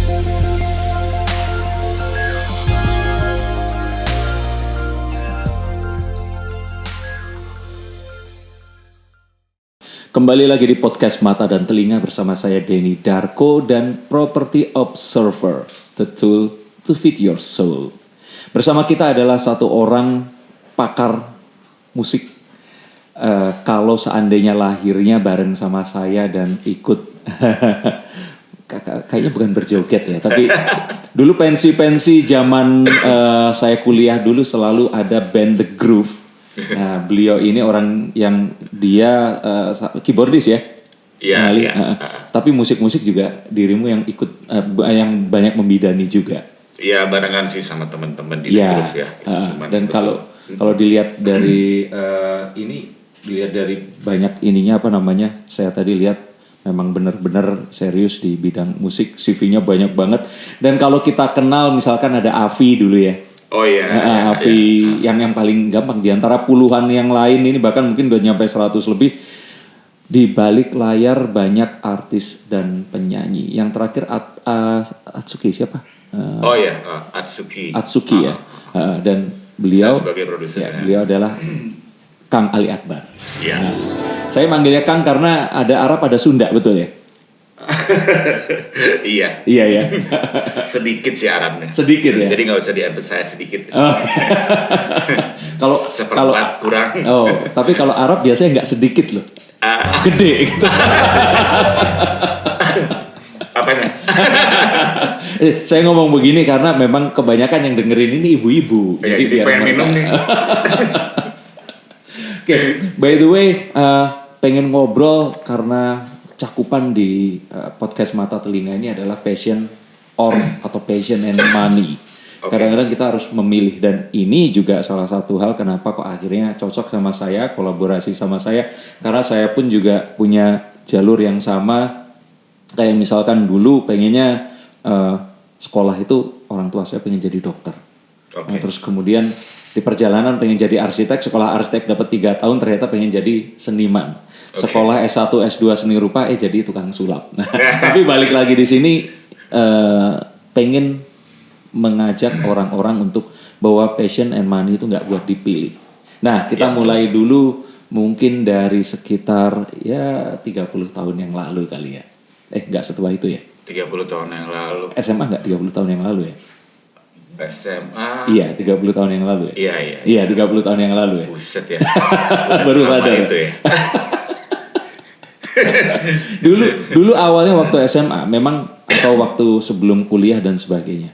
Kembali lagi di podcast Mata dan Telinga bersama saya Denny Darko dan Property Observer, the tool to feed your soul. Bersama kita adalah satu orang pakar musik. Kalau seandainya lahirnya bareng sama saya dan ikut, kayaknya bukan berjoget ya, tapi dulu pensi-pensi zaman saya kuliah dulu selalu ada band The Groove. Nah, beliau ini orang yang dia keyboardis ya. Iya. Tapi musik-musik juga dirimu yang ikut yang banyak membidani juga. Iya, barengan sih sama teman-teman di Groove ya. Dan kalau dilihat dari dilihat dari banyak ininya saya tadi lihat memang benar-benar serius di bidang musik, CV-nya banyak banget. Dan kalau kita kenal misalkan ada Avi dulu ya. Oh iya. Avi yang paling gampang di antara puluhan yang lain ini, bahkan mungkin udah nyampe 100 lebih. Di balik layar banyak artis dan penyanyi. Yang terakhir Atsuki siapa? Atsuki ya. Dan beliau sebagai produser. Ya, beliau adalah Kang Ali Akbar. Iya. Saya manggilnya Kang karena ada Arab ada Sunda, betul ya? Iya ya. Sedikit sih Arabnya. Sedikit ya. Jadi nggak usah diemphasize sedikit. Kalau kurang. Tapi kalau Arab biasanya nggak sedikit loh. Gede gitu. Apanya? Saya ngomong begini karena memang kebanyakan yang dengerin ini ibu-ibu. Ya, jadi pengen minum nih. Oke, by the way, pengen ngobrol karena cakupan di podcast Mata Telinga ini adalah passion atau passion and money. Okay. Kadang-kadang kita harus memilih, dan ini juga salah satu hal kenapa kok akhirnya cocok sama saya, kolaborasi sama saya, karena saya pun juga punya jalur yang sama. Kayak misalkan dulu pengennya sekolah itu orang tua saya pengen jadi dokter. Okay. Nah, terus kemudian di perjalanan pengen jadi arsitek, sekolah arsitek dapat 3 tahun ternyata pengen jadi seniman. Okay. Sekolah S1, S2 seni rupa jadi tukang sulap. Nah, tapi balik lagi di sini pengen mengajak orang-orang untuk bahwa passion and money itu nggak buat dipilih. Nah, kita mulai dulu mungkin dari sekitar 30 tahun yang lalu kali ya. Nggak setua itu ya. 30 tahun yang lalu. SMA nggak 30 tahun yang lalu ya? SMA. Iya, 30 tahun yang lalu ya. Iya, 30 tahun yang lalu ya. Buset ya. Baru sadar itu ya. dulu awalnya waktu SMA memang, atau waktu sebelum kuliah dan sebagainya,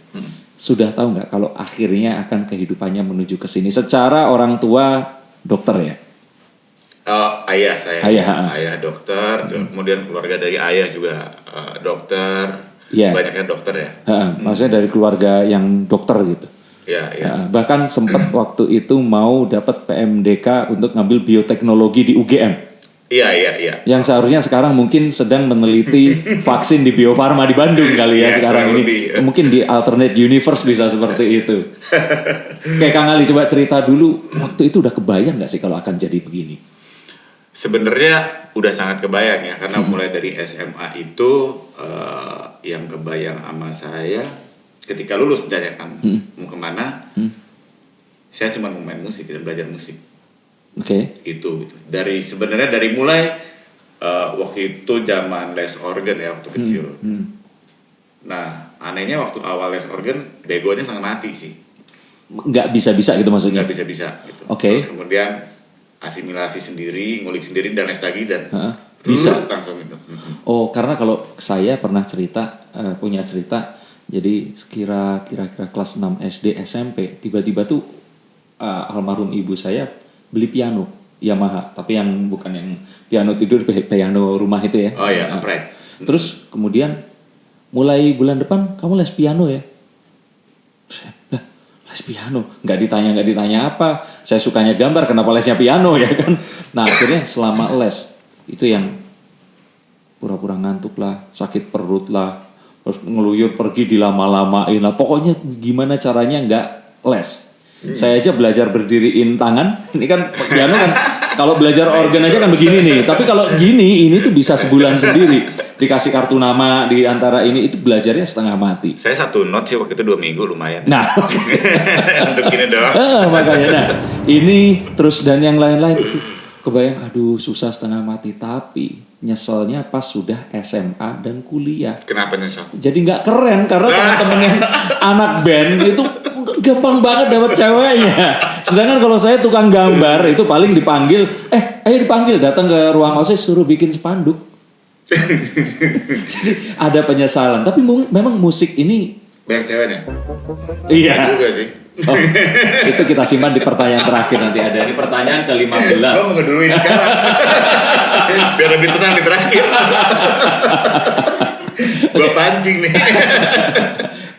sudah tahu nggak kalau akhirnya akan kehidupannya menuju ke sini secara orang tua dokter ya? Ayah saya. Ayah dokter, kemudian keluarga dari ayah juga dokter. Yeah. Banyaknya dokter ya. Maksudnya dari keluarga yang dokter gitu. Iya. Bahkan sempat waktu itu mau dapat PMDK untuk ngambil bioteknologi di UGM. Iya. Yang seharusnya sekarang mungkin sedang meneliti vaksin di Bio Farma di Bandung kali ya sekarang ini. Mungkin di alternate universe bisa seperti itu. Kayak Kang Ali, coba cerita dulu waktu itu udah kebayang nggak sih kalau akan jadi begini? Sebenarnya udah sangat kebayang ya, karena mulai dari SMA itu yang kebayang sama saya ketika lulus ditanyakan mau kemana, saya cuma mau main musik dan belajar musik. Oke. Itu sebenarnya dari mulai waktu itu zaman les organ ya waktu kecil. Nah, anehnya waktu awal les organ begonya setengah mati sih. Nggak bisa-bisa gitu maksudnya? Nggak bisa-bisa gitu. Oke. Terus kemudian asimilasi sendiri, ngulik sendiri, dan les lagi, dan bisa langsung itu. Oh, karena kalau saya pernah punya cerita, jadi kira-kira kelas 6 SD SMP, tiba-tiba tuh almarhum ibu saya beli piano Yamaha, tapi yang bukan yang piano tidur, piano rumah itu ya. Oh iya, upright. Terus kemudian mulai bulan depan kamu les piano ya? Les piano, nggak ditanya apa, saya sukanya gambar, kenapa lesnya piano ya kan? Nah akhirnya selama les itu yang pura-pura ngantuk lah, sakit perut lah, terus ngeluyur pergi dilama-lamain lah, pokoknya gimana caranya nggak les. Saya aja belajar berdiriin tangan, ini kan piano kan, kalau belajar organ aja kan begini nih, tapi kalau gini ini tuh bisa sebulan sendiri. dikasih kartu nama di antara ini, itu belajarnya setengah mati. Saya 1 not sih waktu itu 2 minggu lumayan. Nah, Untuk ini doang. makanya nah ini terus dan yang lain-lain itu kebayang, aduh susah setengah mati, tapi nyeselnya pas sudah SMA dan kuliah. Kenapa nyesel? Jadi nggak keren karena teman-teman yang anak band itu gampang banget dapat ceweknya. Sedangkan kalau saya tukang gambar itu paling dipanggil, ayo dipanggil datang ke ruang OSIS suruh bikin spanduk. Jadi ada penyesalan. Tapi memang musik ini Banyak ceweknya? iya. Juga sih. Oh, itu kita simpan di pertanyaan terakhir nanti ada. Ini pertanyaan ke-15. Oh, ngeduluin sekarang. Biar lebih tenang di terakhir. Gua pancing nih.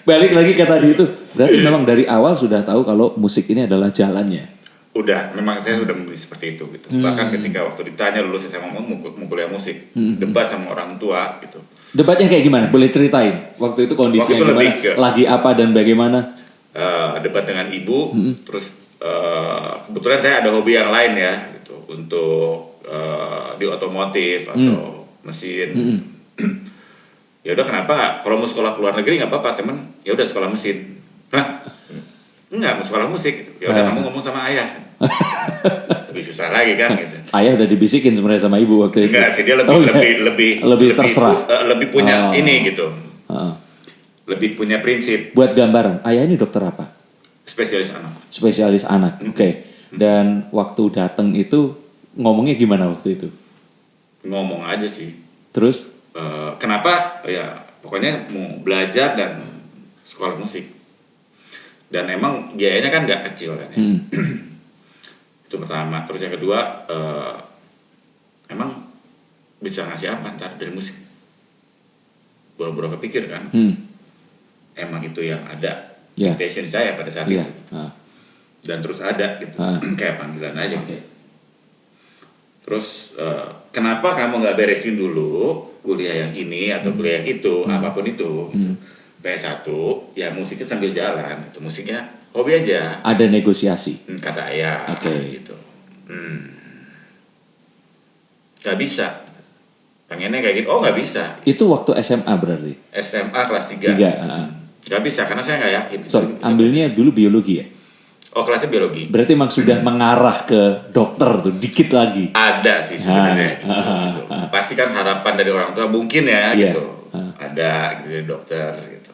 Balik lagi ke tadi itu. Berarti memang dari awal sudah tahu kalau musik ini adalah jalannya. Udah, memang saya sudah memilih seperti itu gitu. Bahkan ketika waktu ditanya lulus SMA mau kuliah musik, debat sama orang tua gitu. Debatnya kayak gimana? Boleh ceritain? Waktu itu kondisinya Waktu itu gimana? Lagi apa dan bagaimana? Debat dengan ibu, terus kebetulan saya ada hobi yang lain ya, gitu, untuk di otomotif atau mesin. Ya udah kenapa nggak? Kalau mau sekolah ke luar negeri nggak apa-apa temen. Ya udah sekolah mesin. Hah? Enggak mau sekolah musik. Gitu. Ya udah kamu ngomong sama ayah. Lebih susah lagi kan gitu. Ayah udah dibisikin sebenarnya sama ibu waktu itu. Enggak sih, dia lebih terserah. lebih punya ini gitu. Uh. Lebih punya prinsip. Buat gambaran, ayah ini dokter apa? Spesialis anak. Spesialis anak. Oke. Dan waktu datang itu ngomongnya gimana waktu itu? Ngomong aja sih. Terus? Kenapa? Ya pokoknya mau belajar dan sekolah musik. Dan emang biayanya kan nggak kecil kan ya. Itu pertama. Terus yang kedua, emang bisa ngasih apa ntar dari musik? Boro-boro kepikir kan. Emang itu yang ada passion saya pada saat itu gitu. Dan terus ada gitu. Kayak panggilan aja gitu. Terus kenapa kamu nggak beresin dulu kuliah yang ini atau kuliah yang itu, apapun itu gitu. PS1 ya musiknya sambil jalan, itu musiknya hobi aja. Ada negosiasi. Kata ayah gitu. Gak bisa. Pengennya kayak gitu. Oh gak bisa. Itu waktu SMA berarti? SMA kelas 3. Gak bisa karena saya gak yakin. Sorry, ambilnya dulu biologi ya? Oh kelasnya biologi. Berarti emang sudah mengarah ke dokter tuh, dikit lagi. Ada sih sebenarnya. Gitu. Pasti kan harapan dari orang tua mungkin ya gitu. Ada gitu dari dokter gitu.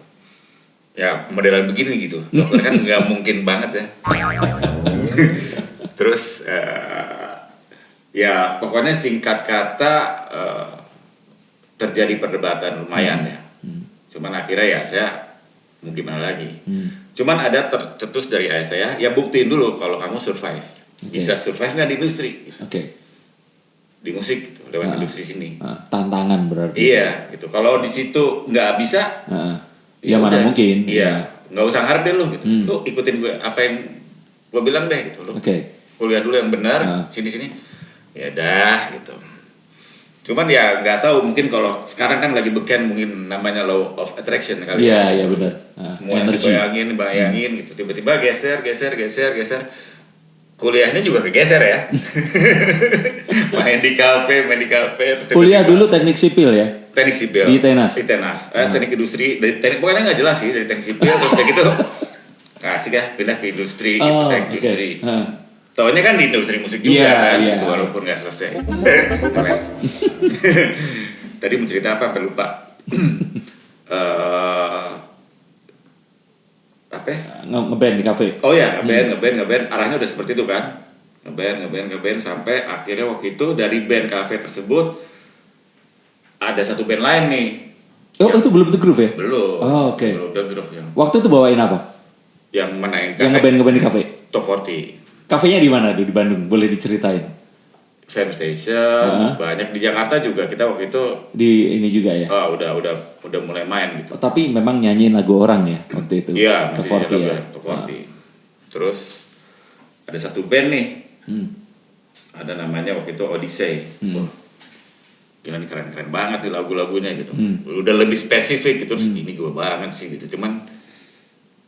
Ya modelan begini gitu. Dokter kan nggak mungkin banget ya. Terus ya pokoknya singkat kata terjadi perdebatan lumayan ya. Cuman akhirnya ya saya mau gimana lagi. Cuman ada tercetus dari ayah saya, ya buktiin dulu kalau kamu survive. Bisa survive nggak di industri? Di musik gitu, lewat industri sini. Tantangan berarti. Iya gitu. Kalau di situ nggak bisa, ya mana mungkin. Iya, nggak usah ngarep deh lu gitu. Lu ikutin gue apa yang gue bilang deh gitu. Lu kuliah dulu yang benar, sini. Ya dah gitu. Cuman ya nggak tahu, mungkin kalau sekarang kan lagi beken mungkin namanya law of attraction kali ya. Iya benar. Semua bayangin gitu. Tiba-tiba geser. Kuliahnya juga kegeser ya. main di kafe. Kuliah dulu teknik sipil ya? Teknik sipil. Di Tenas. Teknik industri. Dari teknik pokoknya nggak jelas sih dari teknik sipil terus kayak gitu. Kasih dah pindah ke industri gitu, teknik industri. Taunya kan di industri musik juga kan, gitu, walaupun nggak selesai. Tadi mau cerita apa? Sampai lupa. Apa? Ngeband di kafe. Oh ya, ngeband. Arahnya udah seperti itu kan. Ngeband sampai akhirnya waktu itu dari band kafe tersebut ada satu band lain nih. Oh, itu belum The Groove ya? Belum. Oh, oke. Belum The Groove ya. Waktu itu bawain apa? Yang mana yang kafe? Yang ngeband di kafe. Top 40. Kafenya di mana tuh di Bandung? Boleh diceritain? Fam Station, banyak di Jakarta juga kita waktu itu. Di ini juga ya? Oh, udah mulai main gitu. Tapi memang nyanyiin lagu orang ya waktu itu? Iya, Top 40 ya? Top 40. Terus ada satu band nih. Ada namanya waktu itu Odyssey. Gila nih keren-keren banget nih lagu-lagunya gitu. Udah lebih spesifik gitu. Terus ini gue banget sih gitu. Cuman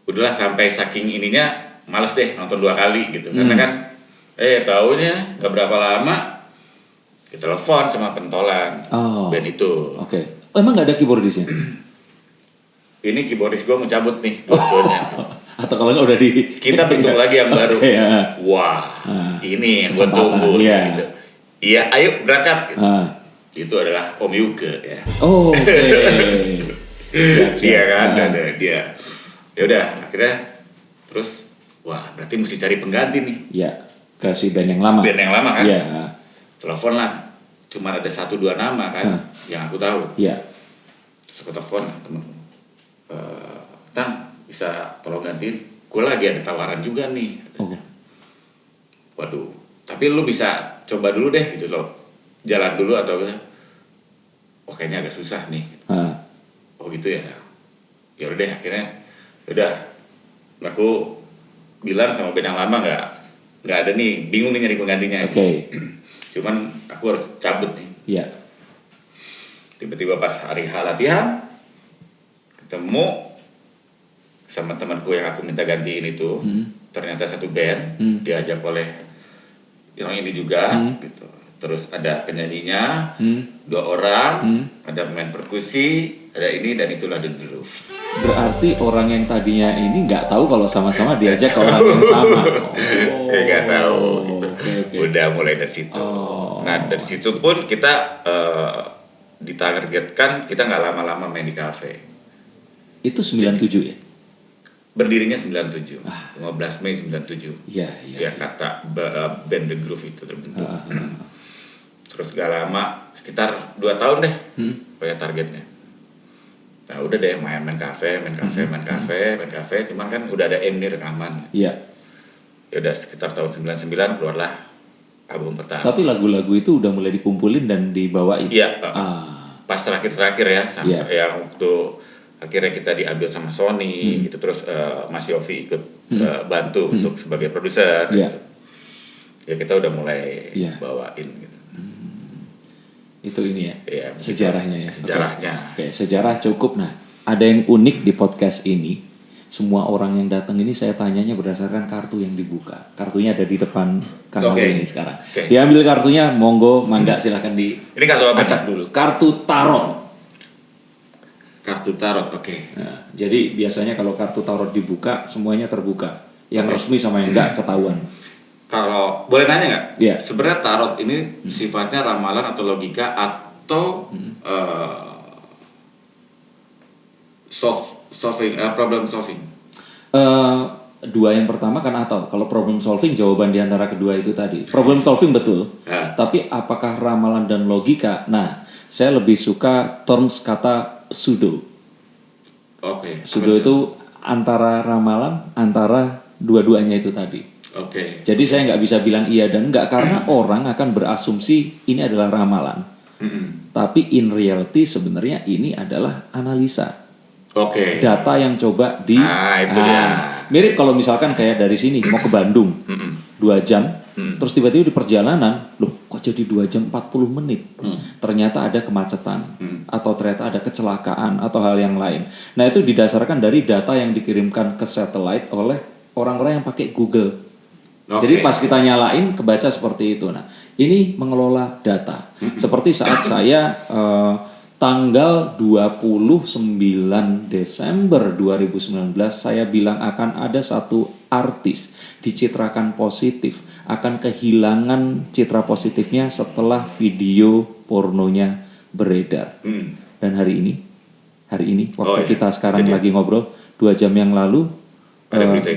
udahlah sampai saking ininya males deh nonton 2 kali gitu. Karena kan taunya gak berapa lama kita telepon sama pentolan band itu. Oh, emang nggak ada keyboardisnya? Ini keyboardis gue mau cabut nih. Dua-duanya. Atau kalau nggak udah di... Kita bentuk lagi yang baru. Oke, ya. Wah, ini yang gue Kesempatan, tunggu. iya. Gitu. Iya, ayo berangkat. Gitu. Ah. Itu adalah Om Yuke ya. Oh, oke. Iya kan, ada dia. Ya udah, akhirnya terus, wah berarti mesti cari pengganti nih. Ya, ke si band yang lama. Band yang lama kan. Iya. Telepon lah, cuma ada 1-2 nama kan yang aku tahu. Iya. Terus aku telepon temenku, Tang bisa tolong gantiin, gue lagi ada tawaran juga nih. Oh. Waduh, tapi lu bisa coba dulu deh gitu loh, jalan dulu atau gitu. Oh kayaknya agak susah nih. Oh gitu ya. Ya udah deh akhirnya, udah, aku bilang sama band yang lama nggak ada nih, bingung nih nyari penggantinya. Oke. Cuman aku harus cabut nih. Iya. Tiba-tiba pas hari H latihan, ketemu sama temanku yang aku minta gantiin itu, ternyata satu band, diajak oleh yang ini juga, gitu. Terus ada penyanyinya, 2 orang, ada pemain perkusi, ada ini dan itulah The Groove. Berarti orang yang tadinya ini nggak tahu kalau sama-sama diajak ke orang yang sama. Nggak tahu. Gitu. Oke. Udah mulai dari situ. Nah dari situ pun kita ditargetkan kita nggak lama-lama main di kafe. Itu 97 ya? Berdirinya 97, 15 Mei 97. Iya. Ya kata band The Groove itu terbentuk. Terus gak lama, sekitar 2 tahun deh, pokoknya targetnya. Nah udah deh main kafe, cuman kan udah ada aim nih rekaman. Iya. Ya udah sekitar tahun 99 keluarlah album pertama. Tapi lagu-lagu itu udah mulai dikumpulin dan dibawain. Iya. Pas terakhir ya, sampai yang waktu akhirnya kita diambil sama Sony gitu, terus Mas Yofi ikut bantu untuk sebagai produser gitu. Ya kita udah mulai bawain gitu. Itu ini ya, ya sejarahnya ya. Sejarahnya. Oke, sejarah cukup. Nah, ada yang unik di podcast ini. Semua orang yang datang ini saya tanyanya berdasarkan kartu yang dibuka. Kartunya ada di depan Kang ini sekarang. Diambil kartunya, monggo, mangga silahkan di. Ini kartu apa? Acak dulu. Kartu tarot. Kartu tarot, oke. Nah, jadi biasanya kalau kartu tarot dibuka semuanya terbuka. Yang resmi sama yang enggak ketahuan. Kalau boleh nanya nggak? Iya. Sebenarnya tarot ini sifatnya ramalan atau logika atau problem solving? Dua yang pertama kan atau kalau problem solving jawaban di antara kedua itu tadi. Problem solving betul. Tapi apakah ramalan dan logika? Nah, saya lebih suka terms kata pseudo. Oke. Pseudo itu antara ramalan, antara dua-duanya itu tadi. Oke. Jadi saya nggak bisa bilang iya dan enggak karena orang akan berasumsi ini adalah ramalan. Tapi in reality sebenarnya ini adalah analisa. Oke. Data yang coba di. Itu dia. Mirip kalau misalkan kayak dari sini mau ke Bandung 2 jam, terus tiba-tiba di perjalanan, loh kok jadi 2 jam 40 menit? Ternyata ada kemacetan atau ternyata ada kecelakaan atau hal yang lain. Nah itu didasarkan dari data yang dikirimkan ke satellite oleh orang-orang yang pakai Google. Jadi pas kita nyalain kebaca seperti itu. Nah ini mengelola data. Seperti saat saya tanggal 29 Desember 2019 saya bilang akan ada satu artis dicitrakan positif, akan kehilangan citra positifnya setelah video pornonya beredar. Dan hari ini waktu kita sekarang lagi ngobrol 2 jam yang lalu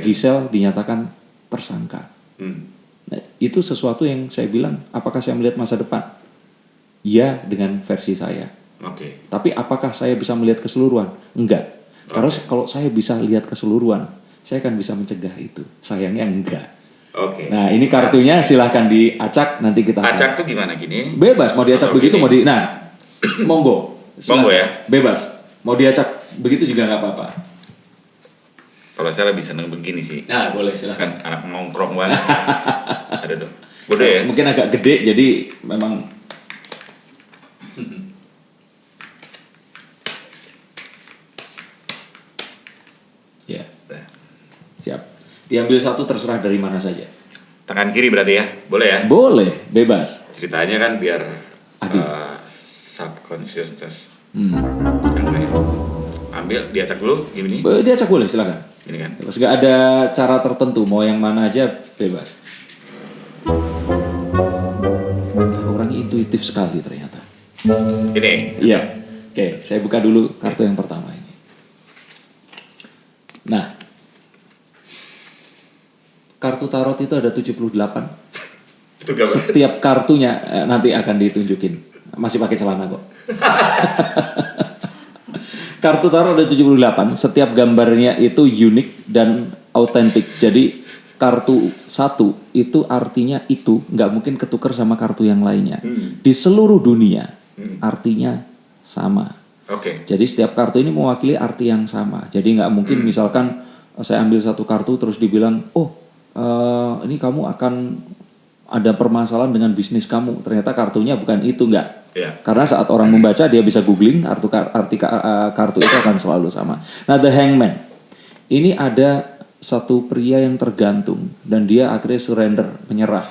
Giselle dinyatakan tersangka. Nah, itu sesuatu yang saya bilang, apakah saya melihat masa depan? Ya, dengan versi saya. Tapi apakah saya bisa melihat keseluruhan? Enggak. Karena kalau saya bisa lihat keseluruhan, saya akan bisa mencegah itu. Sayangnya enggak. Nah, ini kartunya silahkan diacak, nanti kita acak tuh gimana gini? Bebas, mau diacak begitu mau di. Nah, monggo. Monggo ya. Bebas. Mau diacak begitu juga nggak apa-apa. Kalau saya lebih seneng begini sih. Nah, boleh silahkan. Kan anak nongkrong banget. Ada dong. Bodoh ya. Mungkin agak gede jadi memang. Ya. Siap. Diambil satu terserah dari mana saja. Tangan kiri berarti ya? Boleh ya? Boleh, bebas. Ceritanya kan biar Adil. subconscious Yang lain. Ambil, diacak dulu, gini. Diacak boleh, silakan. Ini kan. Terus nggak ada cara tertentu, mau yang mana aja bebas. Orang intuitif sekali ternyata. Ini. Iya. Oke, saya buka dulu kartu yang pertama ini. Nah, kartu tarot itu ada 78. Itu gambar. Setiap kartunya nanti akan ditunjukin. Masih pakai celana kok. Kartu tarot ada 78. Setiap gambarnya itu unik dan autentik. Jadi kartu satu itu artinya itu nggak mungkin ketukar sama kartu yang lainnya. Di seluruh dunia artinya sama. Oke. Jadi setiap kartu ini mewakili arti yang sama. Jadi nggak mungkin misalkan saya ambil satu kartu terus dibilang, ini kamu akan ada permasalahan dengan bisnis kamu. Ternyata kartunya bukan itu, nggak. Ya. Karena saat orang membaca dia bisa googling arti kartu itu akan selalu sama. Nah, The Hangman ini ada satu pria yang tergantung dan dia akhirnya surrender, menyerah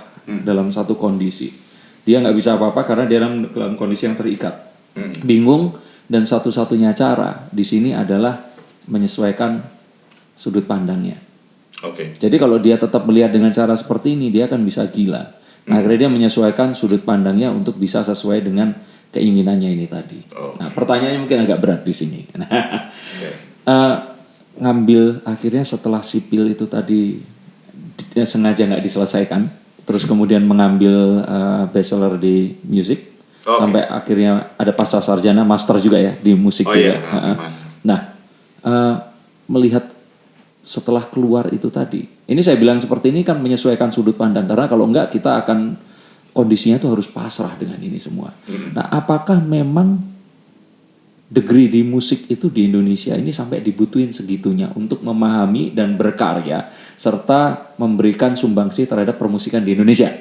dalam satu kondisi. Dia nggak bisa apa-apa karena dia dalam kondisi yang terikat, bingung, dan satu-satunya cara di sini adalah menyesuaikan sudut pandangnya. Oke. Jadi kalau dia tetap melihat dengan cara seperti ini, dia akan bisa gila. Nah, akhirnya dia menyesuaikan sudut pandangnya untuk bisa sesuai dengan keinginannya ini tadi. Nah, pertanyaannya mungkin agak berat di sini. Ngambil akhirnya setelah sipil itu tadi sengaja nggak diselesaikan, terus kemudian mengambil bachelor di musik, sampai akhirnya ada pasca sarjana, master juga ya di musik juga. Iya, Nah, melihat setelah keluar itu tadi, ini saya bilang seperti ini kan menyesuaikan sudut pandang, karena kalau enggak kita akan kondisinya tuh harus pasrah dengan ini semua. Nah, apakah memang degree di musik itu di Indonesia ini sampai dibutuhin segitunya untuk memahami dan berkarya serta memberikan sumbangsi terhadap permusikan di Indonesia?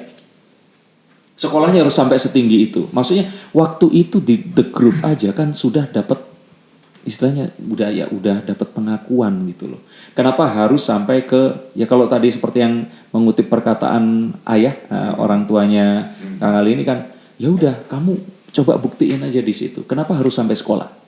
Sekolahnya harus sampai setinggi itu. Maksudnya waktu itu di The Groove aja kan sudah dapat istilahnya udah dapat pengakuan gitu loh. Kenapa harus sampai ke, ya kalau tadi seperti yang mengutip perkataan ayah orang tuanya Kang Ali ini kan, ya udah kamu coba buktiin aja di situ. Kenapa harus sampai sekolah?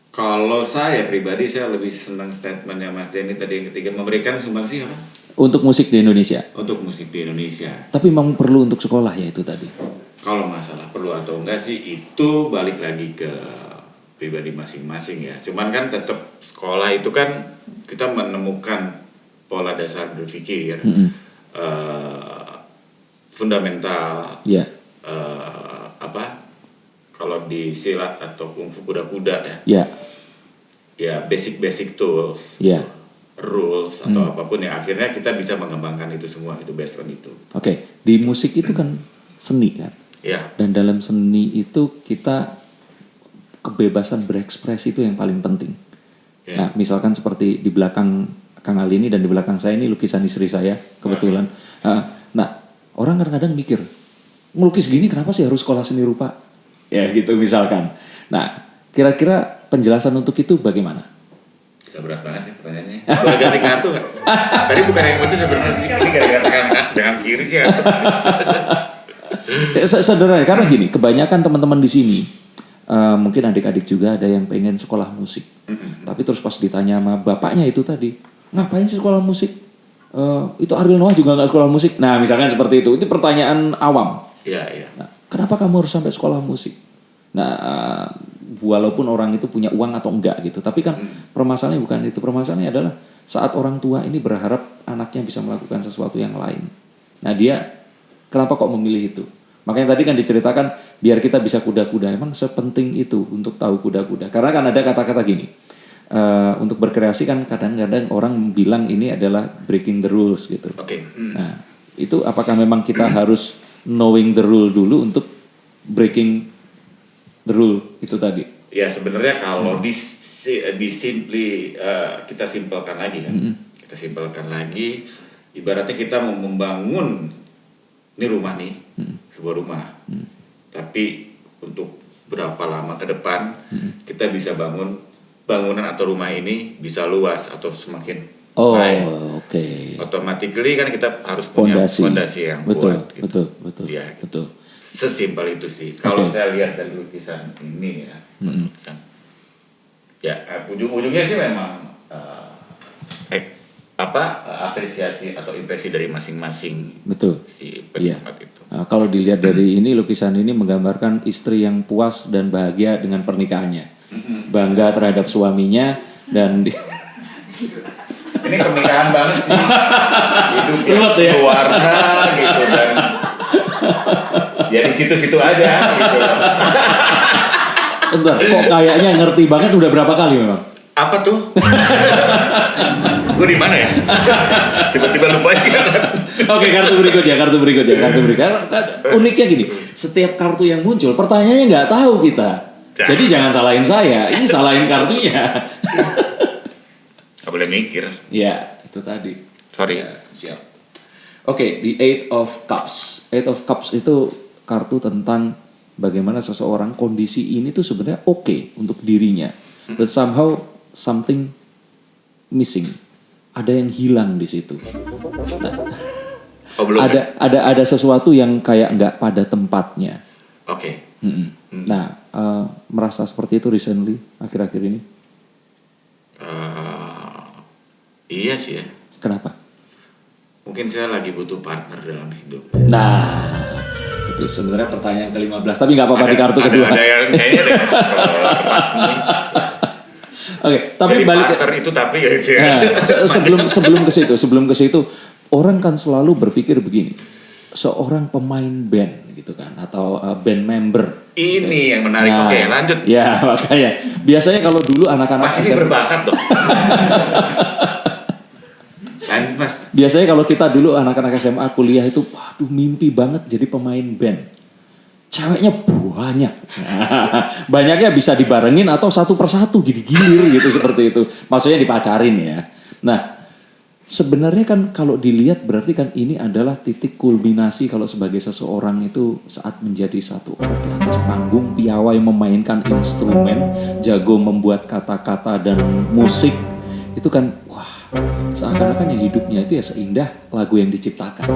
Kalau saya pribadi, saya lebih senang statementnya Mas Denny tadi yang ketiga, memberikan sumbangsi apa? Untuk musik di Indonesia. Untuk musik di Indonesia. Tapi memang perlu untuk sekolah ya itu tadi. Kalau masalah perlu atau enggak sih, itu balik lagi ke pribadi masing-masing ya. Cuman kan tetap sekolah itu kan kita menemukan pola dasar berpikir, fundamental. Ya. Kalau di silat atau kungfu kuda-kuda ya. Ya. Ya basic tools. Ya. Rules atau apapun ya, akhirnya kita bisa mengembangkan itu semua, itu based on itu. Oke, di musik itu kan seni kan. Ya. Dan dalam seni itu kita kebebasan berekspresi itu yang paling penting. Yeah. Nah, misalkan seperti di belakang Kang Ali ini dan di belakang saya ini lukisan istri saya kebetulan. Nah, orang kadang-kadang mikir, ngelukis gini kenapa sih harus sekolah seni rupa? Ya gitu misalkan. Nah, kira-kira penjelasan untuk itu bagaimana? Berat banget ya pertanyaannya. Boleh ganti kartu nggak? Tadi bukan yang itu sebenarnya sih. Ini gara-gara dengan kiri sih. Sederhana, karena gini, kebanyakan teman-teman di sini mungkin adik-adik juga ada yang pengen sekolah musik. Tapi terus pas ditanya sama bapaknya itu tadi, ngapain sih sekolah musik? Itu Ariel Noah juga nggak sekolah musik. Nah, misalkan seperti itu. Itu pertanyaan awam. Iya. Nah, kenapa kamu harus sampai sekolah musik? Nah, walaupun orang itu punya uang atau enggak gitu, tapi kan permasalahannya bukan itu. Permasalahannya adalah saat orang tua ini berharap anaknya bisa melakukan sesuatu yang lain. Nah, dia kenapa kok memilih itu? Makanya tadi kan diceritakan biar kita bisa kuda-kuda. Emang sepenting itu untuk tahu kuda-kuda. Karena kan ada kata-kata gini, untuk berkreasi kan kadang-kadang orang bilang ini adalah breaking the rules gitu. Oke. Nah, itu apakah memang kita harus knowing the rule dulu untuk breaking the rule itu tadi? Ya sebenarnya kalau kita simpelkan lagi kan. Kita simpelkan lagi, ibaratnya kita mau membangun ini rumah nih, sebuah rumah. Tapi untuk berapa lama ke depan kita bisa bangun bangunan atau rumah ini bisa luas atau semakin naik. Oke. Automatically kan kita harus punya fondasi yang betul, kuat. Gitu. Betul. Ya, betul. Sesimpel itu sih. Kalau Oke. saya lihat dari lukisan ini ya, ya ujung-ujungnya sih memang apresiasi atau impresi dari masing-masing Betul. si Iya. penikmat itu. Nah, kalau dilihat dari ini, lukisan ini menggambarkan istri yang puas dan bahagia dengan pernikahannya, bangga terhadap suaminya dan Ini pernikahan banget sih. Hidup Ruwet ya? berwarna gitu dan ya di situ-situ aja gitu. Bentar, kok kayaknya ngerti banget udah berapa kali memang? Apa tuh? Gue di mana ya? Tiba-tiba lupa ya. Oke, kartu berikutnya. Uniknya gini, setiap kartu yang muncul, pertanyaannya nggak tahu kita. Jadi jangan salahin saya, ini salahin kartunya. Gak boleh mikir. Ya, itu tadi. Sorry. Ya, siap. Oke, the Eight of Cups. Eight of Cups itu kartu tentang bagaimana seseorang kondisi ini tuh sebenarnya oke untuk dirinya, but somehow something missing. Ada yang hilang di situ. Nah, belum. ada sesuatu yang kayak nggak pada tempatnya. Oke. Nah, merasa seperti itu recently, akhir-akhir ini. Iya sih ya. Kenapa? Mungkin saya lagi butuh partner dalam hidup. Nah, itu sebenarnya pertanyaan ke-15, tapi nggak apa-apa di kartu kedua. Ada yang kayaknya ada yang Oke, tapi jadi balik partner itu tapi ya sih. nah, sebelum ke situ, orang kan selalu berpikir begini. Seorang pemain band gitu kan, atau band member. Ini yang menarik. Nah, Oke, lanjut. Ya, makanya biasanya kalau dulu anak-anak Pasti SMA, berbakat dong. Lanjut Mas. biasanya kalau kita dulu anak-anak SMA kuliah itu, waduh mimpi banget jadi pemain band. Ceweknya banyak. Banyaknya bisa dibarengin atau satu persatu gilir gitu seperti itu. Maksudnya dipacarin ya. Nah, sebenarnya kan kalau dilihat berarti kan ini adalah titik kulminasi kalau sebagai seseorang itu saat menjadi satu orang di atas panggung, piawai memainkan instrumen, jago membuat kata-kata dan musik. Itu kan wah, seakan-akan yang hidupnya itu ya seindah lagu yang diciptakan.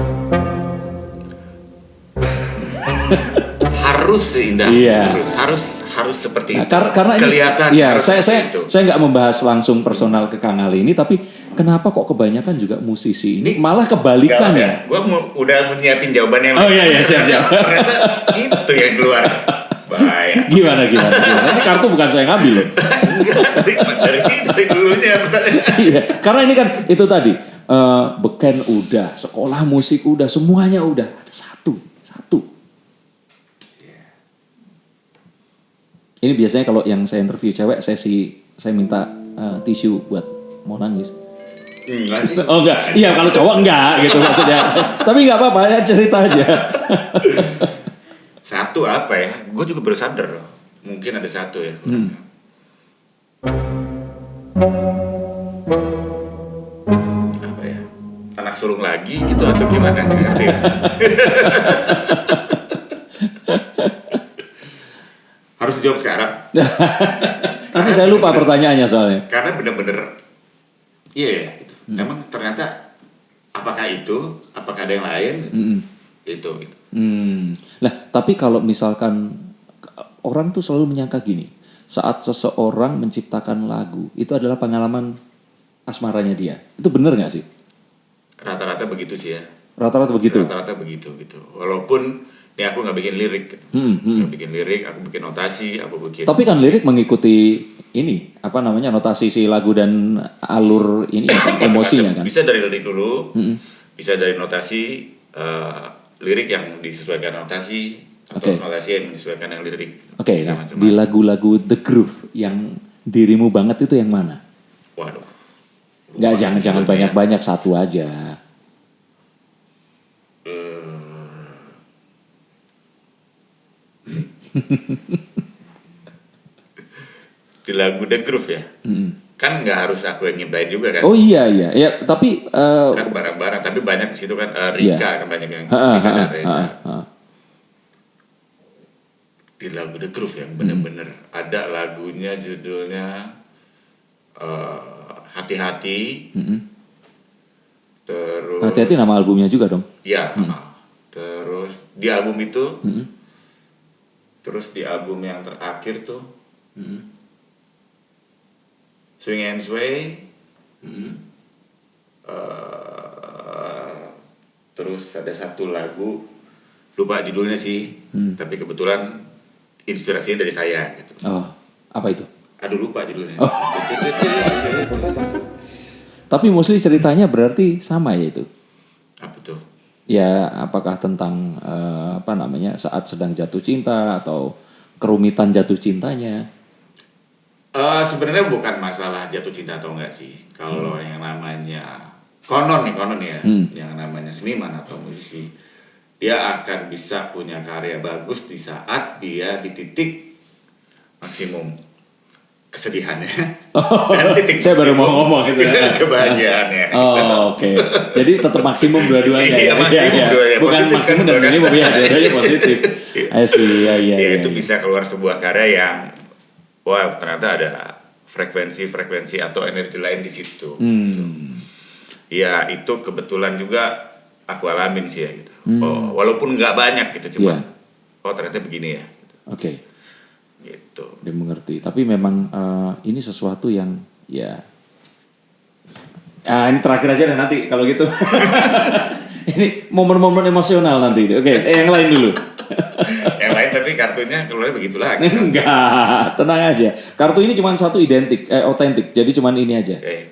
Harus seindah. Iya. Harus seperti Nah, itu. karena ini kelihatan ya harus saya seperti itu. nggak membahas langsung personal ke Kang Ali ini, tapi kenapa kok kebanyakan juga musisi ini malah kebalikannya? Gue udah menyiapin jawaban yang Oh iya siap. Ternyata itu yang keluar. Bahaya. Gimana? Ini kartu bukan saya ngambil loh. dari dulunya. Iya, karena ini kan itu tadi beken udah, sekolah musik udah, semuanya udah, ada satu. Ini biasanya kalau yang saya interview cewek, saya minta tisu buat mau nangis. Enggak sih. Oh enggak, iya kalau cowok enggak gitu maksudnya. Tapi enggak apa-apa ya, cerita aja. Satu apa ya? Gue juga baru sadar loh. Mungkin ada satu ya. Apa ya? Anak sulung lagi gitu atau gimana? Ngerti ya? Harus dijawab sekarang. Nanti saya lupa pertanyaannya soalnya. Karena bener-bener iya gitu. Memang ternyata apakah itu? Apakah ada yang lain? Itu. Nah, tapi kalau misalkan orang tuh selalu menyangka gini, saat seseorang menciptakan lagu, itu adalah pengalaman asmaranya dia. Itu benar nggak sih? Rata-rata begitu sih ya. Rata-rata begitu. Rata-rata begitu gitu. Walaupun ini aku nggak bikin lirik, gitu. Nggak bikin lirik, aku bikin notasi, aku bikin. Tapi kan lirik mengikuti ini apa namanya notasi si lagu dan alur ini kan, emosinya kan. Bisa dari lirik dulu, bisa dari notasi, lirik yang disesuaikan notasi, atau notasi yang disesuaikan yang lirik. Oke, nah, di lagu-lagu The Groove yang dirimu banget itu yang mana? Waduh. Nggak, jangan banyak-banyak, satu aja. Di lagu The Groove ya. Kan nggak harus aku yang nyiptain juga kan. Oh iya ya tapi kan barang-barang, tapi banyak di situ kan Rika kan banyak yang Rika dan Reza. Di lagu The Groove yang bener-bener ada lagunya judulnya Hati-hati. Terus Hati-hati nama albumnya juga dong. ya. Terus di album itu Terus di album yang terakhir tuh Swing and Sway. Terus ada satu lagu lupa judulnya sih, tapi kebetulan inspirasinya dari saya gitu. Oh, apa itu? Aduh lupa judulnya. Tapi mostly ceritanya berarti sama ya itu. Apa tuh? Ya, apakah tentang saat sedang jatuh cinta atau kerumitan jatuh cintanya? Sebenarnya bukan masalah jatuh cinta atau enggak sih. Kalau yang namanya konon ya, yang namanya seniman atau musisi, dia akan bisa punya karya bagus di saat dia di titik maksimum kesedihannya dan titik Saya baru mau ngomong itu kebahagiaannya. Oh, oke. Jadi tetap maksimum dua-duanya. Iya, ya? maksimum Iya. dua-duanya. Bukan Positif maksimum kan, dan bukan? minimum ya, dua-duanya positif. Iya. Itu bisa keluar sebuah karya yang wah ternyata ada frekuensi atau energi lain di situ. Ya itu kebetulan juga aku alamin sih ya gitu. Oh, walaupun nggak banyak gitu cuma oh ternyata begini ya. Oke. Gitu. Dia mengerti. Tapi memang ini sesuatu yang ya. Ini terakhir aja dan nanti kalau gitu. Ini momen-momen emosional nanti. Oke, yang lain dulu. Yang lain tapi kartunya keluarnya begitu lagi. Enggak, tenang aja. Kartu ini cuma satu otentik. Jadi cuma ini aja. Oke.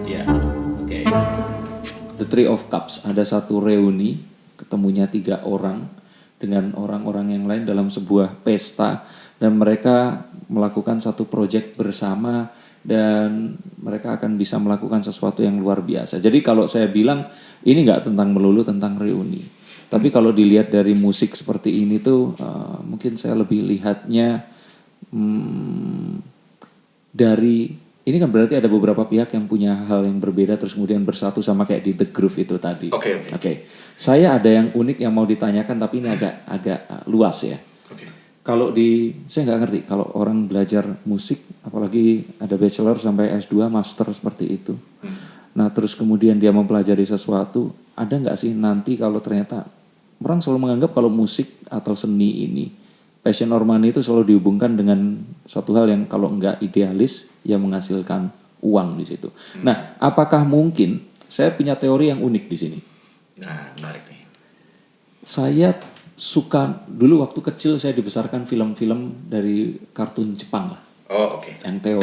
Ya, oke. The Three of Cups, ada satu reuni, ketemunya 3 orang dengan orang-orang yang lain dalam sebuah pesta dan mereka melakukan satu proyek bersama dan mereka akan bisa melakukan sesuatu yang luar biasa. Jadi kalau saya bilang ini nggak tentang melulu tentang reuni, tapi kalau dilihat dari musik seperti ini tuh mungkin saya lebih lihatnya dari ini kan berarti ada beberapa pihak yang punya hal yang berbeda terus kemudian bersatu sama kayak di The Groove itu tadi. Oke. Saya ada yang unik yang mau ditanyakan tapi ini agak luas ya. Kalau saya nggak ngerti kalau orang belajar musik, apalagi ada bachelor sampai S2, master seperti itu. Nah terus kemudian dia mempelajari sesuatu, ada nggak sih nanti kalau ternyata orang selalu menganggap kalau musik atau seni ini, passion or money itu selalu dihubungkan dengan satu hal yang kalau nggak idealis, ya menghasilkan uang di situ. Nah apakah mungkin, saya punya teori yang unik di sini. Nah menarik nih. Saya suka dulu waktu kecil saya dibesarkan film-film dari kartun Jepang lah. Oh oke. Yang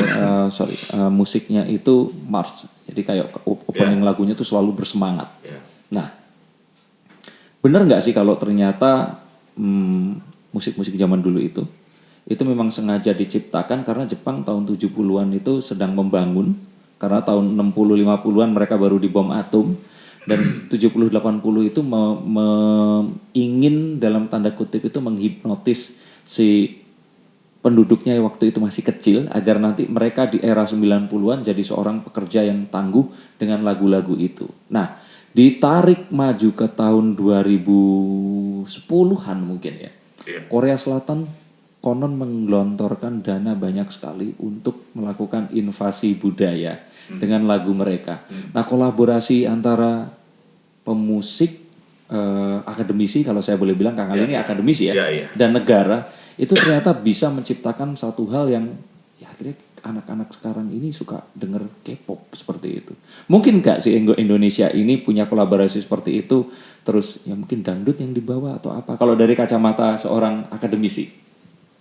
musiknya itu Mars. Jadi kayak opening lagunya tuh selalu bersemangat. Nah, benar nggak sih kalau ternyata musik-musik zaman dulu itu memang sengaja diciptakan karena Jepang tahun 70-an itu sedang membangun, karena tahun 60-50-an mereka baru dibom atom. Dan 70-80 itu ingin dalam tanda kutip itu menghipnotis si penduduknya waktu itu masih kecil agar nanti mereka di era 90-an jadi seorang pekerja yang tangguh dengan lagu-lagu itu. Nah, ditarik maju ke tahun 2010-an mungkin ya. Korea Selatan konon menggelontorkan dana banyak sekali untuk melakukan invasi budaya dengan lagu mereka. Nah, kolaborasi antara pemusik, akademisi kalau saya boleh bilang, Kang Ali ini akademisi ya, dan negara itu ternyata bisa menciptakan satu hal yang ya akhirnya anak-anak sekarang ini suka denger K-pop seperti itu. Mungkin nggak sih Indonesia ini punya kolaborasi seperti itu, terus ya mungkin dangdut yang dibawa atau apa? Kalau dari kacamata seorang akademisi.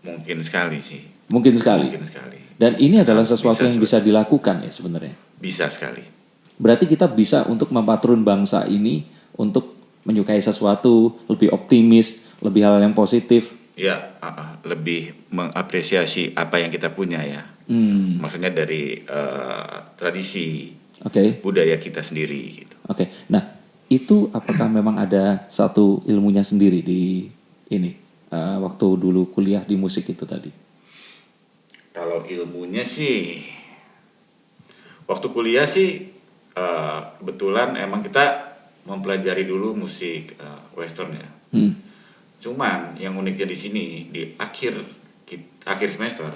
Mungkin sekali sih. Mungkin sekali. Dan ini adalah sesuatu yang bisa dilakukan ya sebenarnya. Bisa sekali. Berarti kita bisa untuk mempatrun bangsa ini untuk menyukai sesuatu, lebih optimis, lebih hal yang positif. Ya, lebih mengapresiasi apa yang kita punya ya. Maksudnya dari tradisi budaya kita sendiri gitu. Oke. Nah, itu apakah memang ada satu ilmunya sendiri di ini? Waktu dulu kuliah di musik itu tadi? Kalau ilmunya sih, waktu kuliah sih kebetulan emang kita mempelajari dulu musik western ya. Cuman yang uniknya di sini di akhir semester,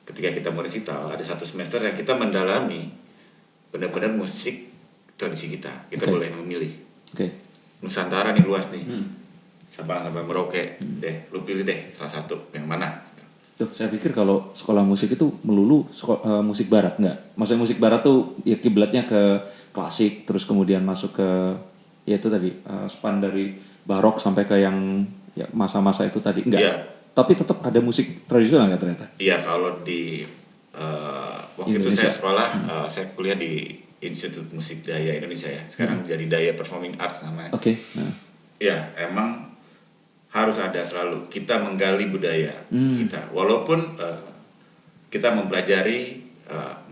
ketika kita mau resital ada satu semester yang kita mendalami benar-benar musik tradisi kita. Kita boleh memilih. Nusantara nih luas nih. Sabang sampai Merauke. Deh, lu pilih deh salah satu. Yang mana? Tuh, saya pikir kalau sekolah musik itu melulu musik barat, enggak. Maksudnya musik barat tuh ya kiblatnya ke klasik, terus kemudian masuk ke ya itu tadi span dari barok sampai ke yang ya masa-masa itu tadi, enggak. Iya. Tapi tetap ada musik tradisional enggak ternyata? Iya, kalau di waktu itu Indonesia. saya sekolah, saya kuliah di Institut Musik Daya Indonesia ya. Sekarang jadi Daya Performing Arts namanya. Oke. Nah. Ya, emang harus ada selalu kita menggali budaya kita, walaupun kita mempelajari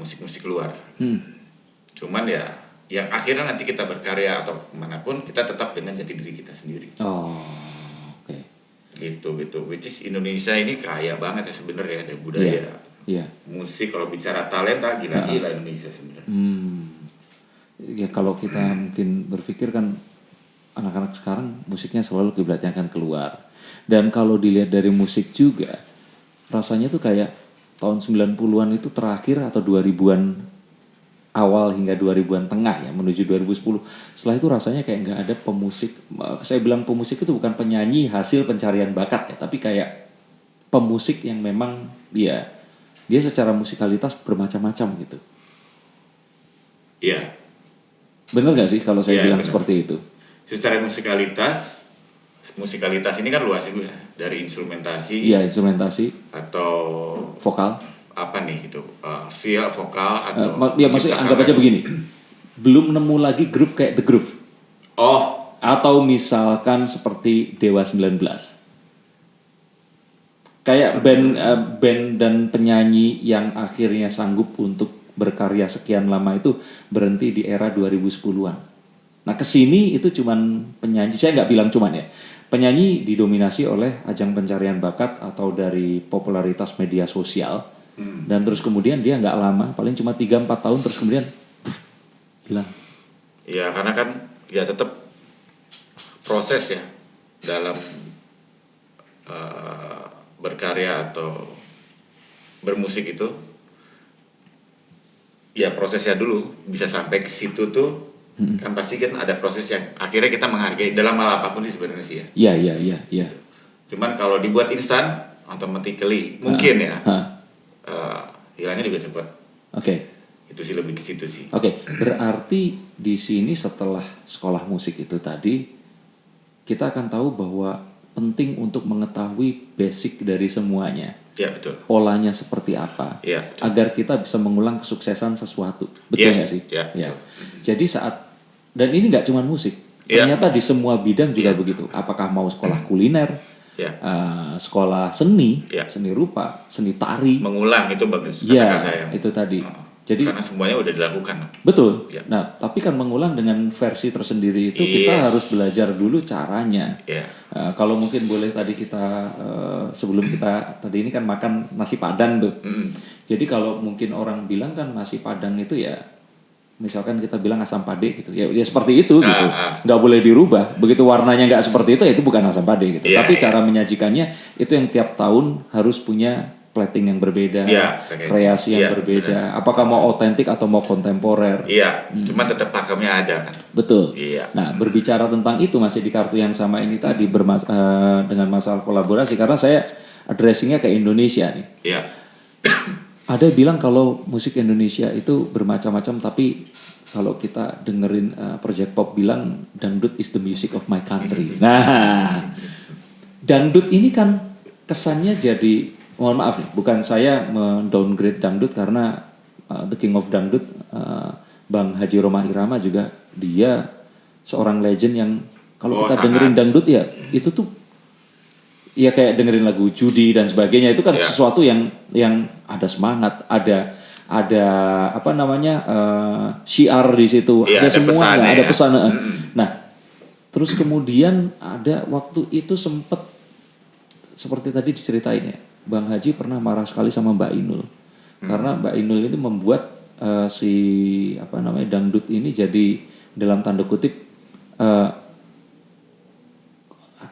musik-musik luar. Cuman ya, yang akhirnya nanti kita berkarya atau kemanapun kita tetap dengan jati diri kita sendiri. Oh, oke. Gitu. Which is Indonesia ini kaya banget ya sebenarnya, ada budaya. Iya. Musik kalau bicara talenta gila-gila Indonesia sebenarnya. Ya kalau kita mungkin berpikir kan anak-anak sekarang musiknya selalu kiblatnya akan keluar. Dan kalau dilihat dari musik juga rasanya tuh kayak tahun 90-an itu terakhir atau 2000-an awal hingga 2000-an tengah ya menuju 2010. Setelah itu rasanya kayak nggak ada pemusik. Saya bilang pemusik itu bukan penyanyi hasil pencarian bakat ya, tapi kayak pemusik yang memang dia secara musikalitas bermacam-macam gitu. Iya. Bener gak sih kalau saya bilang benar. seperti itu? Secara musikalitas ini kan luas itu ya, dari instrumentasi Iya, instrumentasi, atau vokal. apa nih itu, via vokal atau Ya maksudnya anggap aja begini. Belum nemu lagi grup kayak The Groove. Oh, Atau misalkan seperti Dewa 19. Kayak band dan penyanyi yang akhirnya sanggup untuk berkarya sekian lama itu berhenti di era 2010-an. Nah kesini itu cuman penyanyi, saya nggak bilang cuman ya, penyanyi didominasi oleh ajang pencarian bakat atau dari popularitas media sosial, dan terus kemudian dia nggak lama, paling cuma 3-4 tahun terus kemudian hilang. ya karena kan ya tetap proses ya dalam berkarya atau bermusik itu. Ya prosesnya dulu bisa sampai ke situ tuh kan pasti kan ada proses yang akhirnya kita menghargai dalam hal apapun sih sebenarnya sih ya. Iya. Cuman kalau dibuat instan, automatically mungkin ya hilangnya juga cepat. Oke. Itu sih lebih ke situ sih. Oke, berarti di sini setelah sekolah musik itu tadi kita akan tahu bahwa penting untuk mengetahui basic dari semuanya. Ya betul. Polanya seperti apa, Ya, betul. agar kita bisa mengulang kesuksesan sesuatu, betul nggak sih? Ya, Ya. Jadi dan ini nggak cuma musik, Ya. ternyata di semua bidang juga begitu. Apakah mau sekolah kuliner, Ya. sekolah seni, Ya. seni rupa, seni tari, Mengulang itu bagus ya kata saya. itu tadi. Jadi Karena semuanya udah dilakukan. betul. Ya. Nah, tapi kan mengulang dengan versi tersendiri itu kita Yes. harus belajar dulu caranya. Ya. Kalau mungkin boleh tadi kita sebelum kita tadi ini kan makan nasi padang tuh. Jadi kalau mungkin orang bilang kan nasi padang itu ya misalkan kita bilang asam pade gitu. Ya seperti itu gitu. Nggak boleh dirubah. Begitu warnanya nggak seperti itu ya itu bukan asam pade gitu. Ya, tapi ya. cara menyajikannya itu yang tiap tahun harus punya plating yang berbeda, Ya, kreasi yang ya, berbeda. Apakah mau otentik atau mau kontemporer? Iya, cuma tetap pakemnya ada kan. Betul. Iya. Nah, berbicara tentang itu masih di kartu yang sama ini tadi dengan masalah kolaborasi karena saya addressingnya ke Indonesia nih. Iya. Ada yang bilang kalau musik Indonesia itu bermacam-macam tapi kalau kita dengerin Project Pop bilang dangdut is the music of my country. Nah, dangdut ini kan kesannya jadi mohon maaf nih, bukan saya mendowngrade dangdut karena the king of dangdut Bang Haji Roma Irama juga dia seorang legend yang kalau kita dengerin dangdut ya itu tuh ya kayak dengerin lagu Judi dan sebagainya itu kan sesuatu yang ada semangat, ada apa namanya syiar di situ, ada semua, ada pesan. Nah, terus kemudian ada waktu itu sempet seperti tadi diceritain ya. Bang Haji pernah marah sekali sama Mbak Inul karena Mbak Inul itu membuat dangdut ini jadi dalam tanda kutip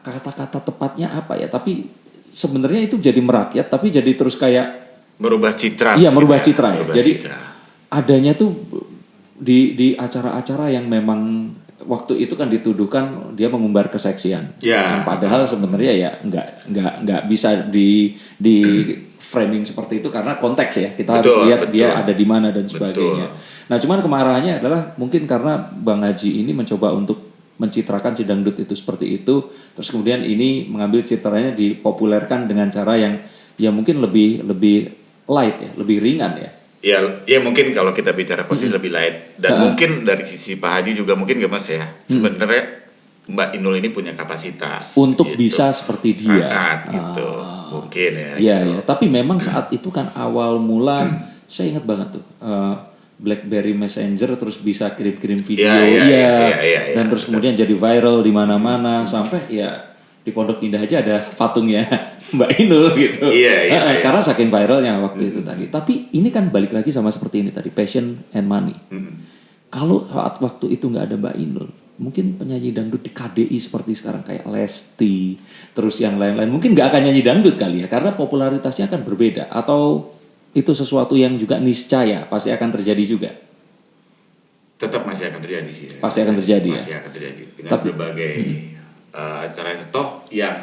kata-kata tepatnya apa ya, tapi sebenarnya itu jadi merakyat tapi jadi terus kayak merubah citra. Iya, merubah citra ya. Jadi citra. Adanya tuh di acara-acara yang memang waktu itu kan dituduhkan dia mengumbar keseksian. Ya. Yang padahal sebenarnya ya nggak bisa di framing seperti itu karena konteks ya. Kita harus lihat dia ada di mana dan sebagainya. Nah, cuman kemarahannya adalah mungkin karena Bang Haji ini mencoba untuk mencitrakan si dangdut itu seperti itu, terus kemudian ini mengambil citranya dipopulerkan dengan cara yang ya mungkin lebih light ya, lebih ringan ya. Ya mungkin kalau kita bicara posisi lebih light dan mungkin dari sisi Pak Haji juga mungkin gak Mas ya. Sebenarnya Mbak Inul ini punya kapasitas untuk gitu. bisa seperti dia. Gitu. Mungkin ya. Iya gitu. ya, tapi memang saat itu kan awal mula saya ingat banget tuh BlackBerry Messenger terus bisa kirim-kirim video, iya, dan terus kemudian jadi viral di mana-mana sampai ya di Pondok Indah aja ada patungnya Mbak Inul gitu. Iya. Karena saking viralnya waktu itu tadi. Tapi ini kan balik lagi sama seperti ini tadi, passion and money. Kalau saat waktu itu nggak ada Mbak Inul, mungkin penyanyi dangdut di KDI seperti sekarang kayak Lesti, terus yang lain-lain mungkin nggak akan nyanyi dangdut kali ya, karena popularitasnya akan berbeda. Atau itu sesuatu yang juga niscaya pasti akan terjadi juga. Tetap masih akan terjadi sih. Pasti akan terjadi masih akan terjadi dengan berbagai acara toh yang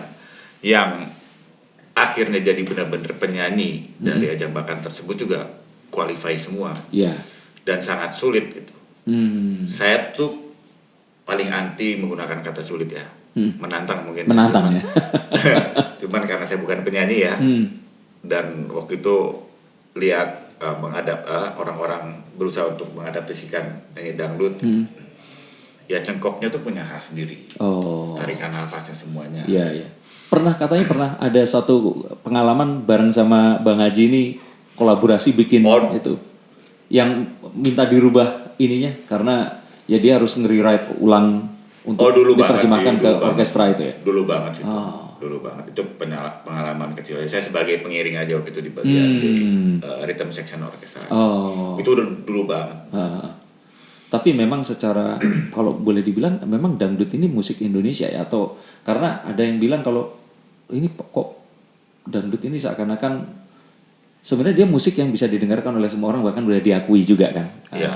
akhirnya jadi benar-benar penyanyi dari ajang bakat tersebut juga qualify semua. Iya. Dan sangat sulit gitu. Saya tuh paling anti menggunakan kata sulit ya. Menantang mungkin. Menantang ya. Cuman karena saya bukan penyanyi ya. Dan waktu itu lihat orang-orang berusaha untuk mengadaptasikan nyanyi dangdut. Ya cengkoknya tuh punya khas sendiri. Tarikan nafasnya semuanya. Iya. Pernah ada satu pengalaman bareng sama Bang Haji ini kolaborasi bikin itu. Yang minta dirubah ininya karena ya dia harus nge-rewrite ulang untuk diterjemahkan ke orkestra itu ya. Dulu banget sih. Dulu banget. Itu pengalaman kecil. Saya sebagai pengiring aja waktu itu di bagian di rhythm section orkestra. Itu udah dulu banget. Tapi memang secara kalau boleh dibilang memang dangdut ini musik Indonesia ya, atau karena ada yang bilang kalau ini kok dangdut ini seakan-akan sebenarnya dia musik yang bisa didengarkan oleh semua orang, bahkan udah diakui juga kan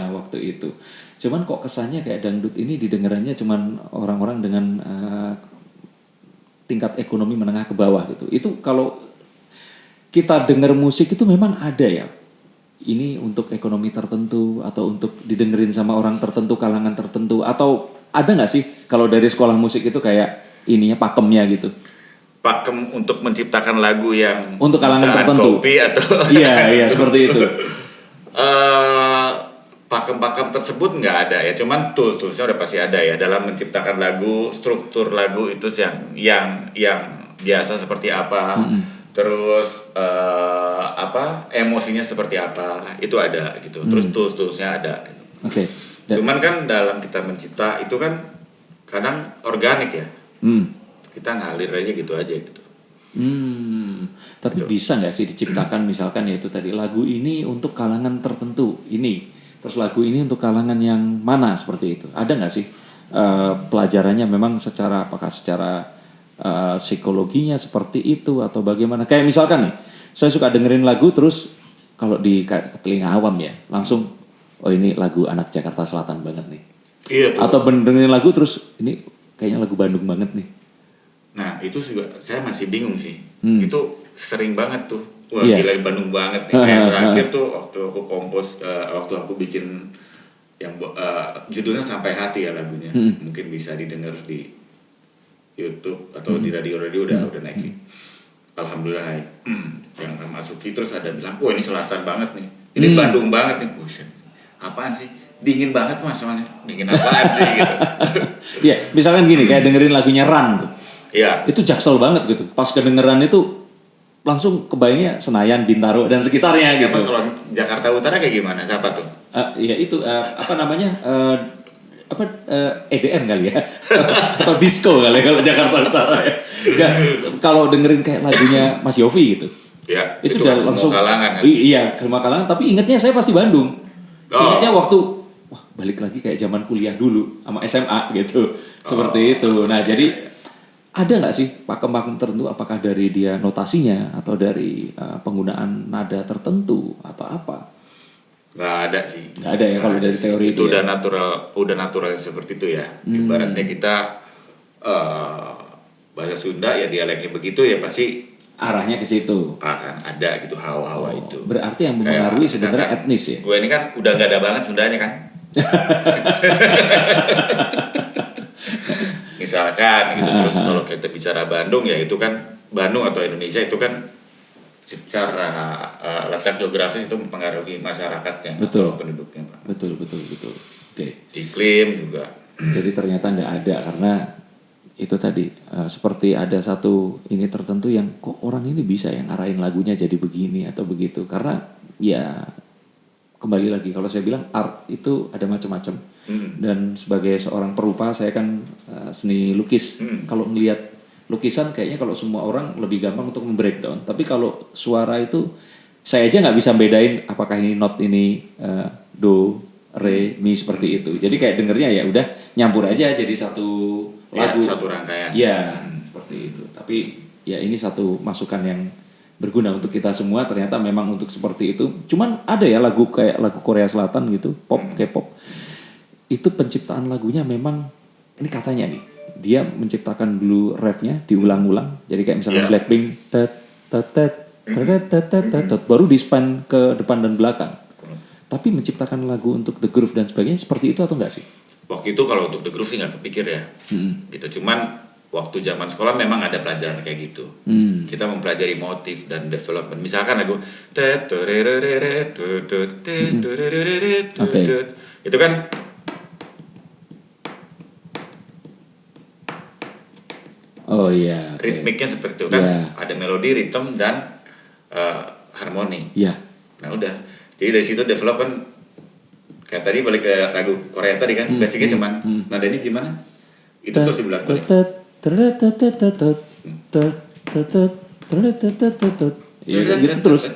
waktu itu. Cuman kok kesannya kayak dangdut ini didengarannya cuman orang-orang dengan tingkat ekonomi menengah ke bawah gitu. Itu kalau kita dengar musik itu memang ada ya. Ini untuk ekonomi tertentu atau untuk didengerin sama orang tertentu, kalangan tertentu, atau ada nggak sih kalau dari sekolah musik itu kayak ininya pakemnya gitu? Pakem untuk menciptakan lagu yang untuk kalangan tertentu. Kopi atau iya seperti itu. Pakem-pakem tersebut nggak ada ya, cuman tools-toolsnya udah pasti ada ya dalam menciptakan lagu, struktur lagu itu yang biasa seperti apa. Terus emosinya seperti apa itu ada gitu. Terus tools-toolsnya ada. Gitu. Cuman kan dalam kita mencipta itu kan kadang organik ya. Kita ngalir aja gitu gitu. Tapi gitu. Bisa nggak sih diciptakan misalkan ya itu tadi lagu ini untuk kalangan tertentu ini, terus lagu ini untuk kalangan yang mana seperti itu? Ada nggak sih pelajarannya memang apakah secara psikologinya seperti itu atau bagaimana? Kayak misalkan nih, saya suka dengerin lagu terus kalau di telinga awam ya langsung ini lagu anak Jakarta Selatan banget nih. Iya. Atau dengerin lagu terus ini kayaknya lagu Bandung banget nih. Nah itu juga saya masih bingung sih. Itu sering banget tuh. Wah gila di Bandung banget nih. Yang terakhir tuh waktu aku kompos, waktu aku bikin yang judulnya Sampai Hati ya lagunya. Mungkin bisa didengar di YouTube atau di radio-radio udah naik sih. Alhamdulillah naik. Yang masuki terus ada bilang, wah ini selatan banget nih. Ini Bandung banget nih. Buset. Apaan sih? Dingin banget mas soalnya. Dingin apaan sih gitu. Iya, misalkan gini kayak dengerin lagunya Ran tuh. Iya. Itu jaksel banget gitu. Pas kedengeran itu langsung kebayangnya Senayan, Bintaro dan sekitarnya gitu. Kalau Jakarta Utara kayak gimana? Siapa tuh? Ya itu apa namanya? EDM kali ya atau disco kali kalau Jakarta Utara ya. Enggak, kalau dengerin kayak lagunya Mas Yofi gitu. Ya, itu udah kan langsung kalangan kan? Iya, semua kalangan, tapi ingatnya saya pasti Bandung. Ingatnya waktu balik lagi kayak zaman kuliah dulu sama SMA gitu. Seperti itu. Nah, jadi ada nggak sih pakem-pakem tertentu, apakah dari dia notasinya atau dari penggunaan nada tertentu atau apa? Nggak ada sih. Nggak ada ya kalau dari teori itu udah ya? natural seperti itu ya. Ibaratnya kita bahasa Sunda ya dialeknya begitu ya pasti Arahnya ke situ. akan ada gitu hawa-hawa itu. Berarti yang mempengaruhi sebenarnya misalkan, etnis ya? Gue ini kan udah nggak ada banget Sundanya kan. Misalkan gitu terus kalau kita bicara Bandung ya itu kan Bandung atau Indonesia itu kan secara letak geografis itu mempengaruhi masyarakatnya Betul. atau penduduknya. Betul. Oke. Iklim juga. Jadi ternyata nggak ada karena itu tadi seperti ada satu ini tertentu yang kok orang ini bisa yang ngarahin lagunya jadi begini atau begitu karena ya kembali lagi kalau saya bilang art itu ada macam-macam dan sebagai seorang perupa saya kan seni lukis kalau melihat lukisan kayaknya kalau semua orang lebih gampang untuk membreakdown tapi kalau suara itu saya aja nggak bisa bedain apakah ini not ini do re mi seperti itu jadi kayak dengernya ya udah nyampur aja jadi satu lagu ya, satu rangkaian ya seperti itu tapi ya ini satu masukan yang berguna untuk kita semua ternyata memang untuk seperti itu cuman ada ya lagu kayak lagu Korea Selatan gitu pop K-pop itu penciptaan lagunya memang ini katanya nih dia menciptakan dulu refnya diulang-ulang jadi kayak misalnya Blackpink baru di span ke depan dan belakang tapi menciptakan lagu untuk The Groove dan sebagainya seperti itu atau enggak sih? Waktu itu kalau untuk The Groove sih nggak kepikir ya gitu cuman waktu zaman sekolah memang ada pelajaran kayak gitu kita mempelajari motif dan development misalkan lagu itu kan oh iya ritmiknya seperti itu kan ada melodi ritme dan harmoni nah udah jadi dari situ development kayak tadi balik ke lagu Korea tadi kan basicnya cuman nadanya gimana itu terus dibilang ya gitu terus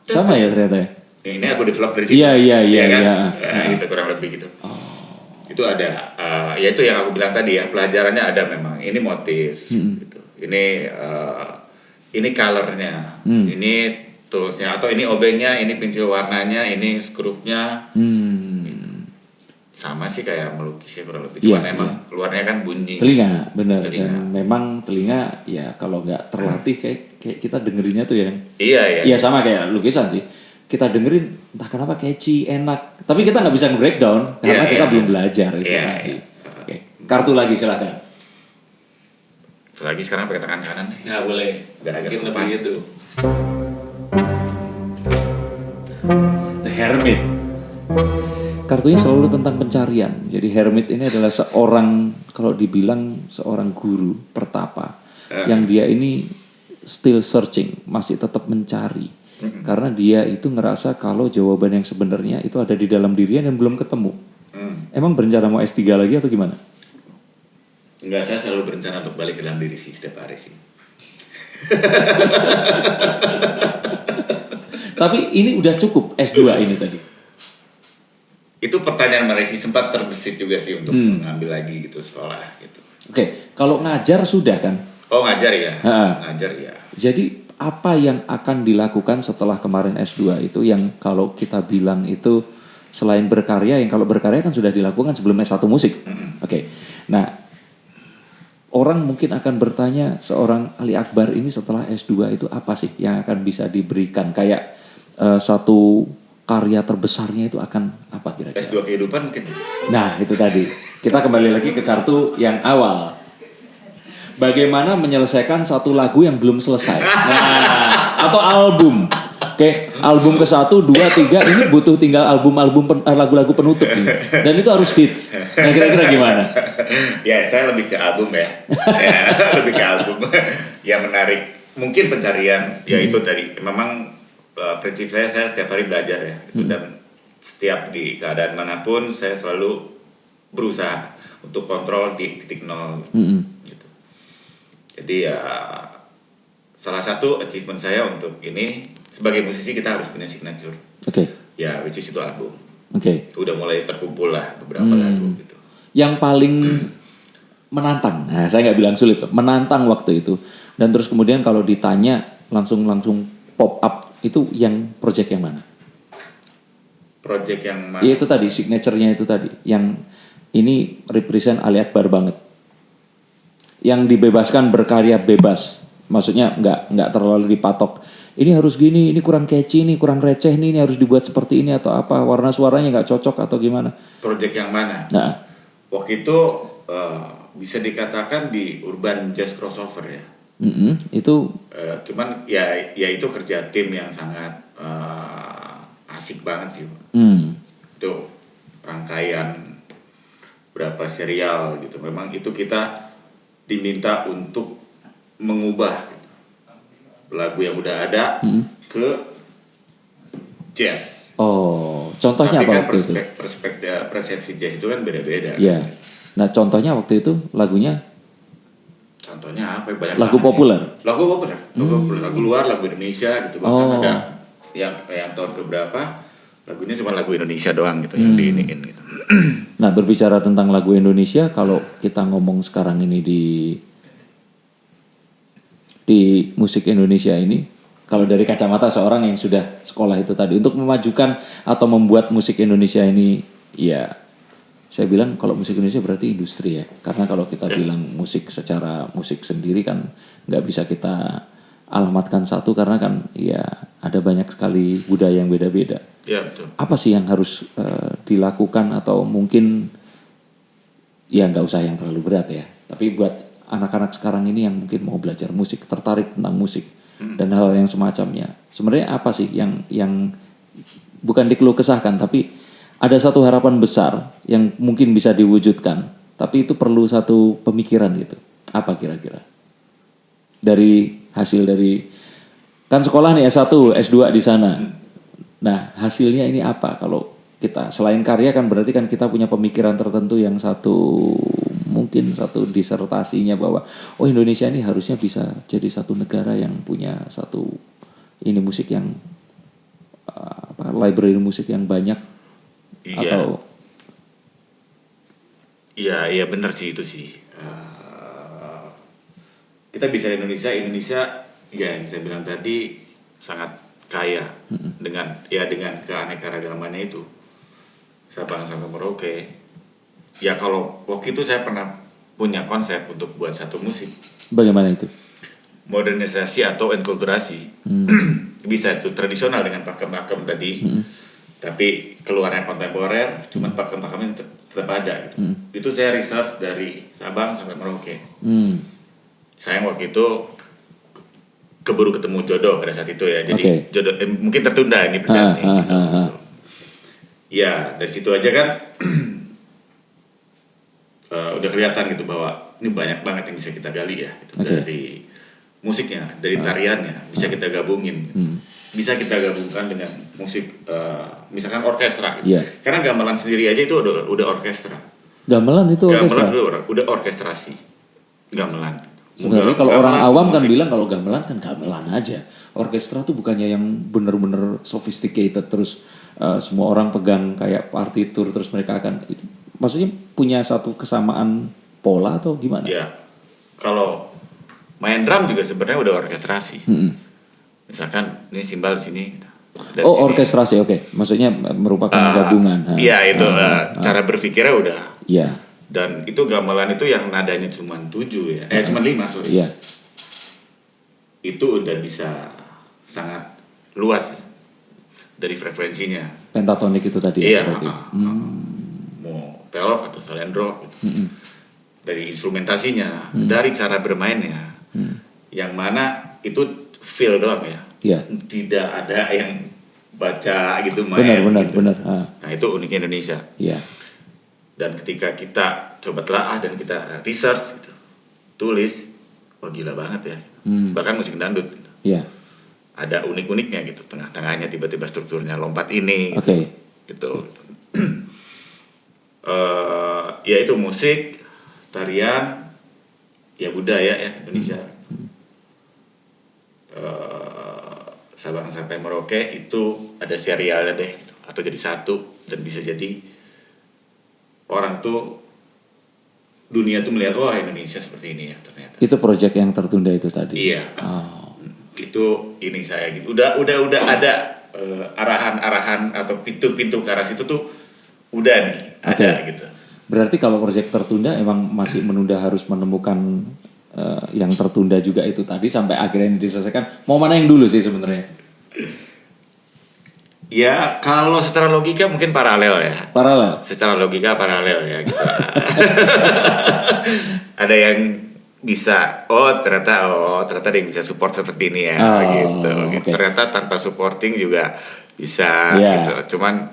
sama ya ternyata ya ini aku develop dari situ iya kan? Nah, itu kurang lebih gitu itu ada ya itu yang aku bilang tadi ya pelajarannya ada memang ini motif gitu. Ini colornya ini toolsnya atau ini obengnya ini pensil warnanya ini skrupnya sama sih kayak melukis ya kurang lebih cuma memang keluarnya kan bunyi telinga benar dan memang telinga ya kalau nggak terlatih kayak kita dengerinnya tuh yang iya sama kayak lukisan sih kita dengerin entah kenapa catchy enak tapi kita nggak bisa nge-breakdown karena kita belum belajar itu tadi. Oke. Kartu lagi silakan lagi sekarang pakai tangan kanan nih nggak boleh mungkin lebih itu The Hermit kartunya selalu tentang pencarian. Jadi Hermit ini adalah seorang kalau dibilang seorang guru pertapa yang dia ini still searching, masih tetap mencari. Karena dia itu ngerasa kalau jawaban yang sebenarnya itu ada di dalam dirinya dan belum ketemu. Emang berencana mau S3 lagi atau gimana? Enggak, saya selalu berencana untuk balik ke dalam diri sih setiap hari sih. Tapi ini udah cukup S2 ini tadi. Itu pertanyaan menarik sih sempat terbesit juga sih untuk mengambil lagi gitu sekolah gitu. Oke, kalau ngajar sudah kan? Oh ngajar ya, ngajar ya. Jadi apa yang akan dilakukan setelah kemarin S2 itu yang kalau kita bilang itu selain berkarya yang kalau berkarya kan sudah dilakukan sebelum S1 musik. Oke. Nah, orang mungkin akan bertanya seorang Ali Akbar ini setelah S2 itu apa sih yang akan bisa diberikan kayak satu karya terbesarnya itu akan apa kira-kira? S2 kehidupan mungkin. Nah itu tadi kita kembali lagi ke kartu yang awal. Bagaimana menyelesaikan satu lagu yang belum selesai? Nah, atau album. Oke, album ke-1, 2, 3 ini butuh tinggal lagu-lagu penutup nih. Dan itu harus hits. Nah kira-kira gimana? Ya saya lebih ke album ya. Lebih ke album. Yang menarik mungkin pencarian ya itu tadi memang prinsip saya setiap hari belajar ya dan setiap di keadaan manapun saya selalu berusaha untuk kontrol di titik nol gitu. Jadi ya salah satu achievement saya untuk ini sebagai musisi kita harus punya signature. Ya which is itu album. Udah mulai terkumpul lah beberapa lagu gitu. Yang paling menantang, nah saya nggak bilang sulit, menantang waktu itu dan terus kemudian kalau ditanya langsung pop up Itu yang project yang mana? Project yang mana? Iya itu tadi, signature-nya itu tadi. Yang ini represent Ali Akbar banget. Yang dibebaskan berkarya bebas. Maksudnya nggak terlalu dipatok. Ini harus gini, ini kurang catchy, ini kurang receh, ini harus dibuat seperti ini atau apa. Warna suaranya nggak cocok atau gimana. Project yang mana? Nah, Waktu itu bisa dikatakan di urban jazz crossover ya. itu Cuman ya itu kerja tim yang sangat asik banget sih. Itu rangkaian berapa serial gitu. Memang itu kita diminta untuk mengubah gitu, lagu yang udah ada ke jazz. oh, contohnya Tapi apa kan waktu itu? persepsi jazz itu kan beda-beda. Ya. Nah, contohnya waktu itu lagunya Contohnya apa? Banyak lagu banget populer. sih. Lagu populer, lagu luar, lagu Indonesia gitu. Bahkan ada yang tahun keberapa lagunya cuma lagu Indonesia doang gitu yang diiniin gitu. Nah, berbicara tentang lagu Indonesia, kalau kita ngomong sekarang ini di musik Indonesia ini, kalau dari kacamata seorang yang sudah sekolah itu tadi, untuk memajukan atau membuat musik Indonesia ini, ya saya bilang kalau musik Indonesia berarti industri ya. Karena kalau kita bilang musik secara musik sendiri kan nggak bisa kita alamatkan satu karena kan ya ada banyak sekali budaya yang beda-beda. Ya betul. Apa sih yang harus dilakukan atau mungkin ya nggak usah yang terlalu berat ya. Tapi buat anak-anak sekarang ini yang mungkin mau belajar musik, tertarik tentang musik dan hal yang semacamnya. Sebenarnya apa sih yang bukan dikeluh kesahkan tapi ada satu harapan besar yang mungkin bisa diwujudkan, tapi itu perlu satu pemikiran gitu. Apa kira-kira? Dari hasil dari kan sekolah nih S1, S2 di sana. Nah, hasilnya ini apa? Kalau kita selain karya kan berarti kan kita punya pemikiran tertentu yang mungkin satu disertasinya bahwa oh Indonesia ini harusnya bisa jadi satu negara yang punya satu ini musik yang library musik yang banyak. Iya. Atau iya benar sih itu sih. Kita bisa Indonesia ya yang saya bilang tadi sangat kaya dengan keanekaragamannya itu. Sabang sampai Merauke. Ya kalau waktu itu saya pernah punya konsep untuk buat satu musik. bagaimana itu? Modernisasi atau enkulturasi. Bisa itu tradisional dengan pakem-pakem tadi. Tapi keluarnya kontemporer, cuma pakem-pakemnya tetap ada gitu. Itu saya research dari Sabang sampai Merauke. Saya waktu itu keburu ketemu jodoh pada saat itu ya. Jadi jodoh mungkin tertunda ini perjalanan. Ya, dari situ aja kan udah kelihatan gitu bahwa ini banyak banget yang bisa kita gali ya gitu. Dari musiknya, dari tariannya bisa kita gabungin. Bisa kita gabungkan dengan musik misalkan orkestra gitu. Karena gamelan sendiri aja itu udah orkestra. Gamelan itu orkestra. Gamelan udah orkestrasi. Gamelan. Sebenarnya kalau orang awam kan bilang kalau gamelan kan gamelan aja. Orkestra tuh bukannya yang bener-bener sophisticated terus semua orang pegang kayak partitur terus mereka akan maksudnya punya satu kesamaan pola atau gimana? Ya. Kalau main drum juga sebenarnya udah orkestrasi. Misalkan ini simbal di sini. Oh, orkestrasi, oke. Maksudnya merupakan gabungan. Iya, itu cara berpikirnya udah. Iya. Dan itu gamelan itu yang nadanya cuma 7 ya. Cuma 5, sorry. Iya. Itu udah bisa sangat luas dari frekuensinya. Pentatonik itu tadi ya berarti. Mau pelok atau salendro gitu. Dari instrumentasinya, dari cara bermainnya. Yang mana itu feel doang ya. Iya. Tidak ada yang baca gitu main. Benar. Nah, itu uniknya Indonesia. Iya. Dan ketika kita coba telaah dan kita research gitu, tulis, wah gila banget ya. Bahkan musik dangdut gitu. Iya. Ada unik-uniknya gitu, tengah-tengahnya tiba-tiba strukturnya lompat ini. Oke. Gitu. Ya itu musik, tarian, ya budaya ya Indonesia. Sabang sampai Merauke itu ada serialnya deh gitu. Atau jadi satu dan bisa jadi orang tuh dunia tuh melihat wah Indonesia seperti ini ya ternyata. Itu proyek yang tertunda itu tadi. Iya. itu ini saya gitu. Udah ada arahan-arahan atau pintu-pintu ke arah situ tuh udah nih ada gitu. Berarti kalau proyek tertunda emang masih menunda, harus menemukan yang tertunda juga itu tadi sampai akhirnya diselesaikan. Mau mana yang dulu sih sebenarnya? Ya kalau secara logika mungkin paralel ya. Paralel. Secara logika paralel ya gitu. Ada yang bisa ternyata ada yang bisa support seperti ini ya gitu. Okay. Ternyata tanpa supporting juga bisa gitu. Cuman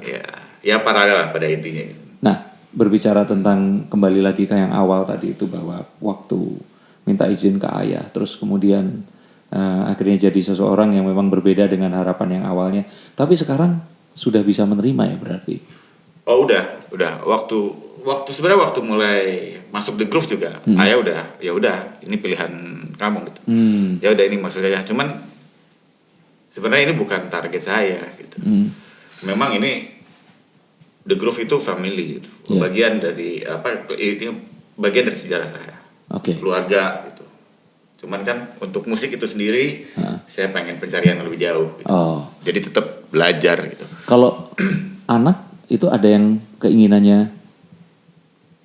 ya paralel lah pada intinya. Nah, berbicara tentang kembali lagi ke yang awal tadi itu, bahwa waktu minta izin ke ayah terus kemudian akhirnya jadi seseorang yang memang berbeda dengan harapan yang awalnya. Tapi sekarang sudah bisa menerima ya berarti? Oh udah. Waktu sebenarnya waktu mulai masuk The Groove juga, ayah udah ini pilihan kamu gitu. Ya udah ini maksudnya. Cuman sebenarnya ini bukan target saya gitu. Memang ini The Groove itu family gitu. Bagian dari ini bagian dari sejarah saya. Keluarga gitu. Cuman kan untuk musik itu sendiri saya pengen pencarian lebih jauh gitu. Jadi tetap belajar gitu. Kalau anak itu ada yang keinginannya?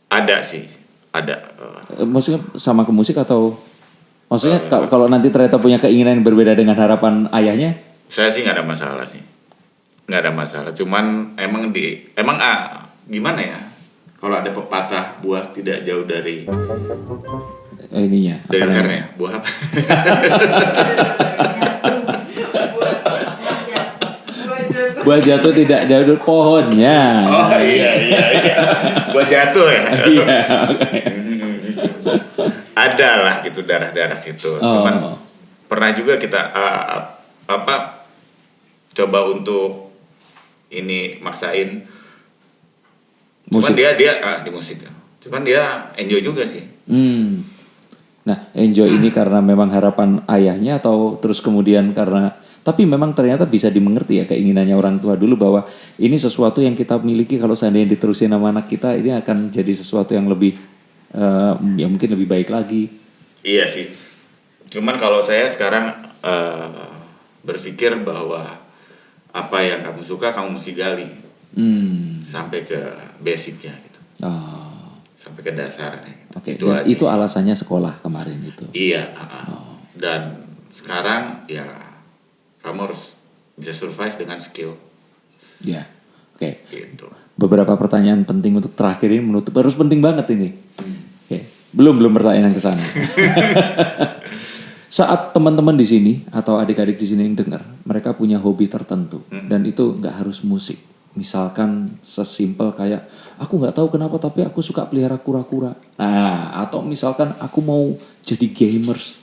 Ada sih, ada. Maksudnya sama ke musik atau maksudnya kalau nanti ternyata punya keinginan yang berbeda dengan harapan ayahnya? Saya sih nggak ada masalah sih. Nggak ada masalah. Cuman gimana ya? Kalau ada pepatah buah tidak jauh dari ininya. Dari akarnya, buah apa? Buah jatuh tidak jauh pohonnya. Oh iya. Buah jatuh ya. Iya. Ada lah gitu darah situ. Cuman pernah juga kita coba untuk ini maksain. Musik. Cuman dia di musik. Cuman dia enjoy juga sih. Nah, enjoy ini karena memang harapan ayahnya atau terus kemudian karena, tapi memang ternyata bisa dimengerti ya keinginannya orang tua dulu bahwa ini sesuatu yang kita miliki, kalau seandainya diterusin sama anak kita ini akan jadi sesuatu yang lebih ya mungkin lebih baik lagi. Iya sih. Cuman kalau saya sekarang berpikir bahwa apa yang kamu suka kamu mesti gali sampai ke basicnya gitu. Sampai ke dasarnya. Dan itu alasannya sekolah kemarin itu. Iya. Dan sekarang ya kamu harus bisa survive dengan skill. Ya, oke. Gitu. Beberapa pertanyaan penting untuk terakhir ini menutup, harus penting banget ini. Belum pertanyaan ke sana. Saat teman-teman di sini atau adik-adik di sini yang dengar, mereka punya hobi tertentu dan itu nggak harus musik. Misalkan sesimpel kayak aku nggak tahu kenapa tapi aku suka pelihara kura-kura. Nah, atau misalkan aku mau jadi gamers.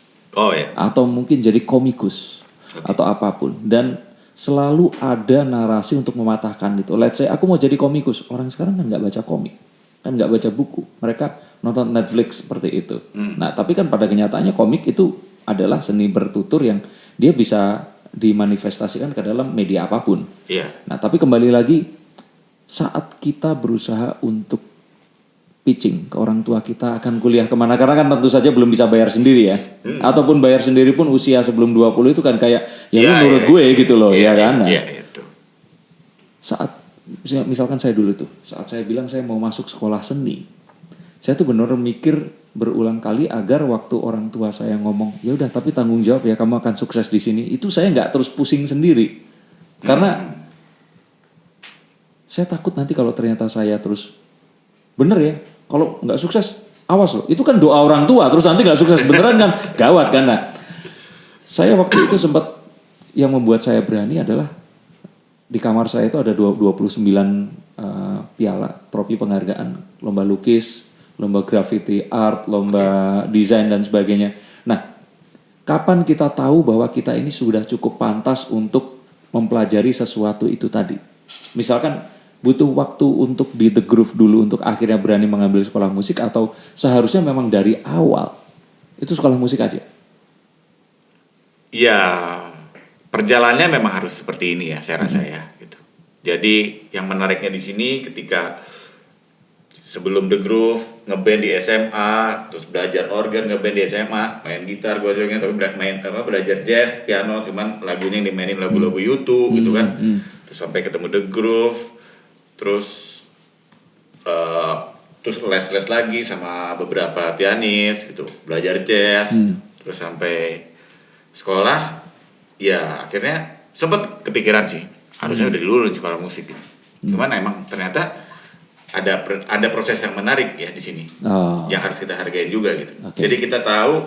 Atau mungkin jadi komikus atau apapun, dan selalu ada narasi untuk mematahkan itu. Let's say aku mau jadi komikus, orang sekarang kan nggak baca komik, kan nggak baca buku, mereka nonton Netflix seperti itu. Nah, tapi kan pada kenyataannya komik itu adalah seni bertutur yang dia bisa dimanifestasikan ke dalam media apapun. Nah, tapi kembali lagi saat kita berusaha untuk pitching ke orang tua kita akan kuliah kemana, karena kan tentu saja belum bisa bayar sendiri ya. Ataupun bayar sendiri pun usia sebelum 20 itu kan kayak menurut gue gitu loh, kan. Saat misalkan saya dulu tuh, saat saya bilang saya mau masuk sekolah seni, saya tuh benar mikir berulang kali agar waktu orang tua saya ngomong, ya udah tapi tanggung jawab ya kamu akan sukses di sini, itu saya nggak terus pusing sendiri, karena saya takut nanti kalau ternyata saya terus bener ya, kalau nggak sukses awas loh, itu kan doa orang tua, terus nanti nggak sukses beneran kan gawat kan. Nah, saya waktu itu sempat, yang membuat saya berani adalah di kamar saya itu ada 29 piala trofi penghargaan, lomba lukis, lomba graffiti art, lomba desain dan sebagainya. Nah, kapan kita tahu bahwa kita ini sudah cukup pantas untuk mempelajari sesuatu itu tadi? Misalkan butuh waktu untuk di The Groove dulu untuk akhirnya berani mengambil sekolah musik, atau seharusnya memang dari awal itu sekolah musik aja? Ya, perjalanannya memang harus seperti ini ya, saya rasa ya gitu. Jadi yang menariknya di sini ketika sebelum The Groove ngeband di SMA, terus belajar organ ngeband di SMA, main gitar gue sering tapi belajar jazz, piano, cuman lagunya yang dimainin lagu-lagu YouTube gitu kan. Terus sampai ketemu The Groove, terus les lagi sama beberapa pianis gitu, belajar jazz, terus sampai sekolah, ya akhirnya sempat kepikiran sih, harusnya udah dulu di sekolah musik gitu. Cuman emang ternyata ada proses yang menarik ya di sini, yang harus kita hargain juga gitu. Jadi kita tahu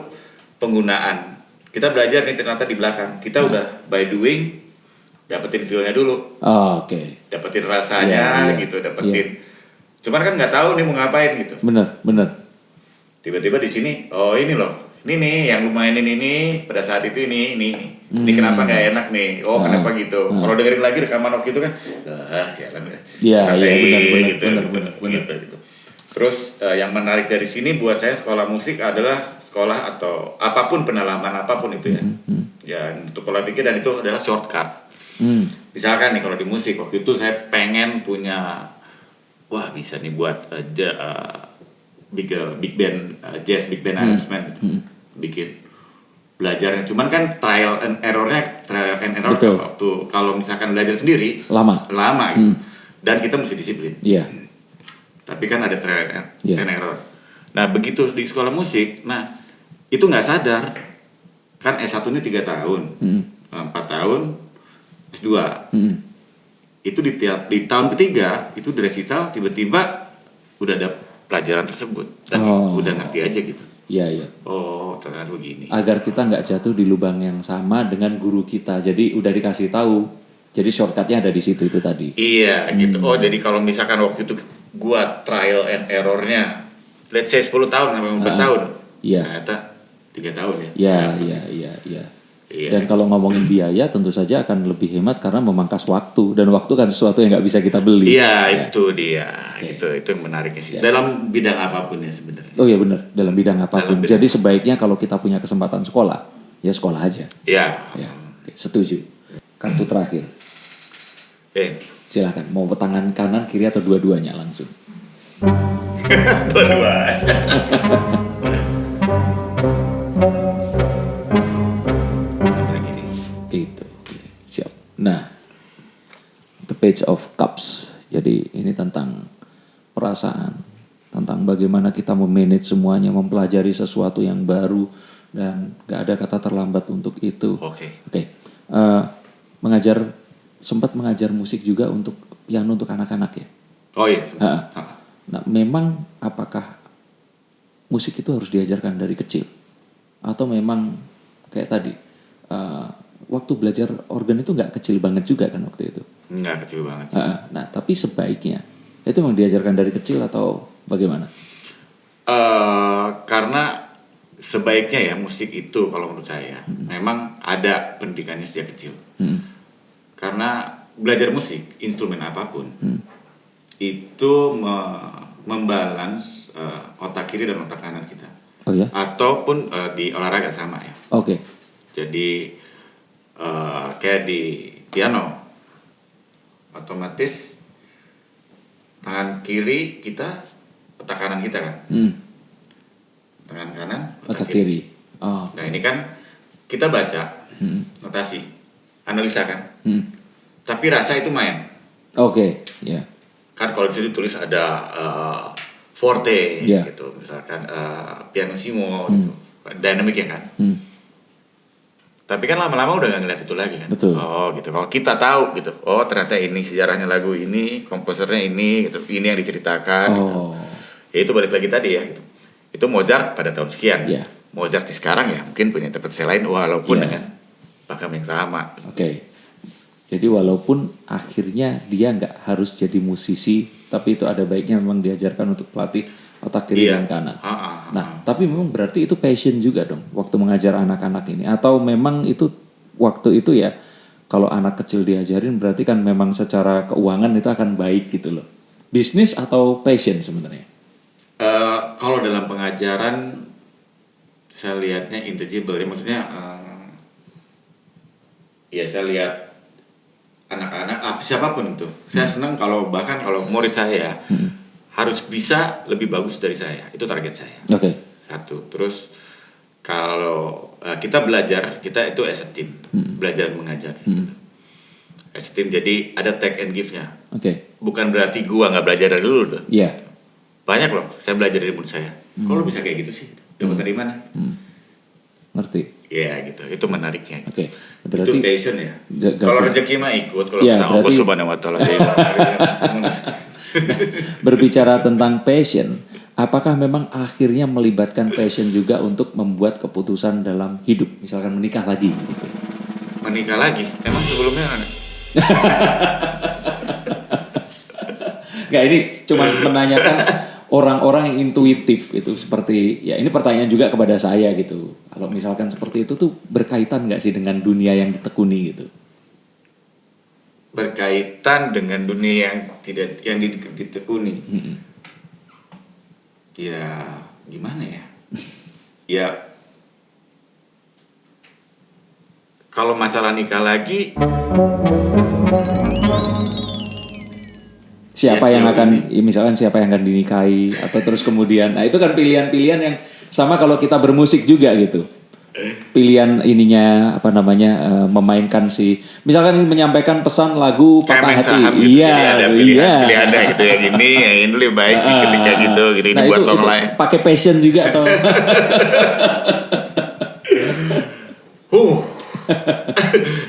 penggunaan, kita belajar nih ternyata di belakang, kita udah by doing, dapetin feel-nya dulu, dapetin rasanya gitu, dapetin. Cuman kan nggak tahu nih mau ngapain gitu. Bener. Tiba-tiba di sini, oh ini loh, ini nih yang lu mainin ini pada saat itu ini kenapa nggak enak nih? Oh kenapa gitu? Kalau dengerin lagi rekaman waktu itu kan, sialan. Iya benar. Gitu. Terus yang menarik dari sini buat saya sekolah musik adalah sekolah atau apapun penalaman apapun itu ya. Ya untuk pola pikir dan itu adalah shortcut. Misalkan nih kalau di musik waktu itu saya pengen punya, wah bisa nih buat big band jazz, big band arrangement gitu. Bikin belajarnya, cuman kan trial and error Betul. waktu kalau misalkan belajar sendiri lama gitu. Dan kita mesti disiplin. Tapi kan ada trial and error. Nah begitu di sekolah musik, nah itu nggak sadar kan S1-nya 3 tahun, 4 tahun S2. Itu di tahun ketiga itu di resital tiba-tiba udah ada pelajaran tersebut dan udah ngerti aja gitu. Iya. Oh ternyata begini. Agar kita nggak jatuh di lubang yang sama dengan guru kita. Jadi udah dikasih tahu. Jadi shortcutnya ada di situ itu tadi. Iya gitu. Oh jadi kalau misalkan waktu itu gua trial and errornya, let's say 10 tahun sampai 15 tahun. Iya. Ternyata 3 tahun ya. Iya. Dan kalau ngomongin biaya tentu saja akan lebih hemat karena memangkas waktu, dan waktu kan sesuatu yang nggak bisa kita beli. Iya itu dia. Itu yang menariknya sih. Dalam bidang apapun ya sebenarnya. Oh iya benar, dalam bidang apapun. Jadi sebaiknya kalau kita punya kesempatan sekolah, ya sekolah aja. Iya. Oke, setuju. Kartu terakhir. Silakan. Mau tangan kanan, kiri atau dua-duanya langsung? Dua-dua. Gitu. Siap. Nah, The Page of Cups. Jadi ini tentang perasaan, tentang bagaimana kita memanage semuanya, mempelajari sesuatu yang baru, dan gak ada kata terlambat untuk itu. Oke. Sempat mengajar musik juga untuk piano untuk anak-anak ya. Oh iya. Nah, memang apakah musik itu harus diajarkan dari kecil, atau memang kayak tadi waktu belajar organ itu nggak kecil banget juga kan waktu itu? Nggak kecil banget. Nah, tapi sebaiknya itu memang diajarkan dari kecil atau bagaimana? Karena sebaiknya ya musik itu kalau menurut saya memang ada pendidikannya sejak kecil. Karena belajar musik, instrumen apapun itu membalance otak kiri dan otak kanan kita. Oh ya? Ataupun di olahraga sama ya. Oke. Jadi kayak di piano, otomatis tangan kiri kita, otak kanan kita kan. Tangan kanan, Otak kiri. Oh, Nah ini kan kita baca notasi, analisa kan. Tapi rasa itu main. Oke. Ya. Kan kalau di situ tulis ada forte gitu, misalkan pianissimo gitu, dynamic ya kan. Tapi kan lama-lama udah gak ngeliat itu lagi kan. Betul. Oh gitu. Kalau kita tahu gitu, oh ternyata ini sejarahnya lagu ini, komposernya ini gitu, ini yang diceritakan gitu. Ya itu balik lagi tadi ya gitu. Itu Mozart pada tahun sekian. Mozart di sekarang ya mungkin punya interpretasi lain walaupun dengan pakam yang sama. Oke. Jadi walaupun akhirnya dia nggak harus jadi musisi, tapi itu ada baiknya memang diajarkan untuk pelatih otak kiri dan kanan. Nah, tapi memang berarti itu passion juga dong waktu mengajar anak-anak ini, atau memang itu waktu itu ya kalau anak kecil diajarin berarti kan memang secara keuangan itu akan baik gitu loh. Bisnis atau passion sebenarnya? Kalau dalam pengajaran saya lihatnya intangible ya, maksudnya ya saya lihat anak-anak siapapun itu, saya senang kalau bahkan kalau murid saya harus bisa lebih bagus dari saya. Itu target saya. Oke. Satu. Terus kalau kita belajar, kita itu as a team, belajar mengajar. As a team, jadi ada take and give-nya. Oke. Bukan berarti gua nggak belajar dari dulu tuh. Iya. Banyak loh, saya belajar dari murid saya. Kok lu bisa kayak gitu sih? Dapat dari mana? Ngerti. Ya gitu, itu menariknya. Oke. Itu Berarti passion ya. Kalau rezeki mah ikut, kalau Ya, kita Allah berarti- subhanahu wa ta'ala. berbicara tentang passion, apakah memang akhirnya melibatkan passion juga untuk membuat keputusan dalam hidup, misalkan menikah lagi gitu. Menikah lagi, emang sebelumnya ada? Nggak, ini cuma menanyakan orang-orang yang intuitif itu, seperti ya ini pertanyaan juga kepada saya gitu. Kalau misalkan seperti itu tuh berkaitan nggak sih dengan dunia yang ditekuni gitu? Berkaitan dengan dunia yang ditekuni. Ya gimana ya? Ya kalau masalah nikah lagi, Siapa Ya, yang sejauh akan, ya, misalkan siapa yang akan dinikahi atau terus kemudian, nah itu kan pilihan-pilihan yang sama kalau kita bermusik juga gitu. Pilihan ininya apa namanya, memainkan si, misalkan menyampaikan pesan lagu kayak patah main hati, saham gitu. iya, Jadi ada iya. pilihan ada gitu yang ini lebih baik ketika gitu ini Nah buat itu long life. pakai passion juga atau?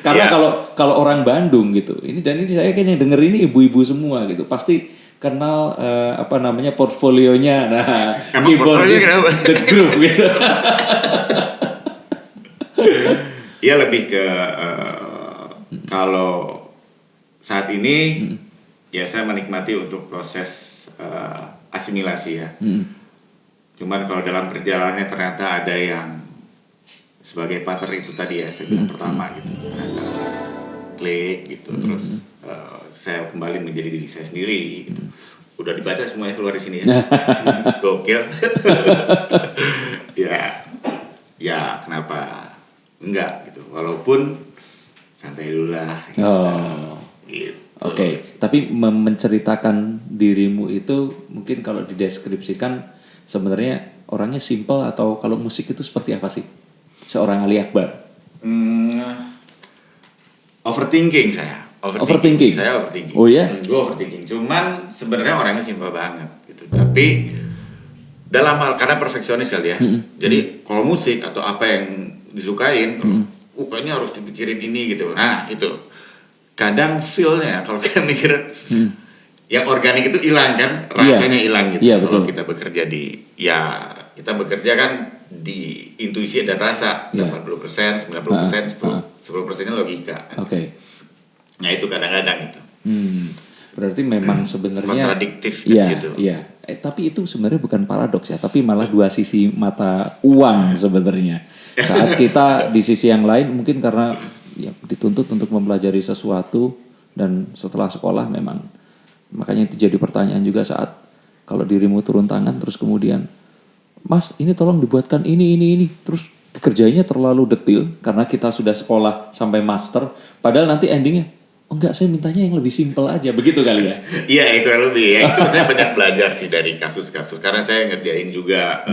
Karena Ya. kalau orang Bandung gitu, ini dan ini saya kayaknya denger ini ibu-ibu semua gitu, pasti kenal apa namanya portfolionya, nah Emang keyboardis portfolionya kenapa? The Groove gitu. Ya lebih ke kalau saat ini ya saya menikmati untuk proses asimilasi ya. Cuman kalau dalam perjalanannya ternyata ada yang sebagai partner itu tadi ya saya bilang pertama gitu, ternyata klik gitu, terus saya kembali menjadi diri saya sendiri gitu. Udah dibaca semuanya keluar di sini ya. Gokil. ya kenapa enggak gitu, walaupun santai dulu lah gitu. Gitu. Oke, tapi menceritakan dirimu itu mungkin kalau dideskripsikan sebenarnya orangnya simple atau kalau musik itu seperti apa sih? Seorang Ali Akbar. Overthinking saya. Overthinking? Saya overthinking. Oh iya? Gue overthinking. Cuman sebenarnya orangnya simpel banget gitu. Tapi dalam hal karena perfeksionis kali ya. Jadi kalau musik atau apa yang disukain, kayaknya harus dipikirin ini gitu. Nah itu kadang feel-nya kalau kita mikir yang organik itu hilang kan, rasanya hilang gitu. Iya, betul. Kalau kita bekerja kita bekerja kan di intuisi dan rasa, 80%, 90%, 10%-nya logika. Oke. Nah itu kadang-kadang gitu. Berarti memang sebenarnya kontradiktif di iya, situ. iya. Tapi itu sebenarnya bukan paradoks ya, tapi malah dua sisi mata uang sebenarnya. Saat kita di sisi yang lain mungkin karena ya, dituntut untuk mempelajari sesuatu dan setelah sekolah memang, makanya itu jadi pertanyaan juga saat kalau dirimu turun tangan terus kemudian, Mas ini tolong dibuatkan ini, terus dikerjainya terlalu detil karena kita sudah sekolah sampai master, padahal nanti endingnya oh enggak, saya mintanya yang lebih simpel aja, begitu kali ya? Iya, kurang lebih ya. Itu saya banyak belajar sih dari kasus-kasus karena saya ngerjain juga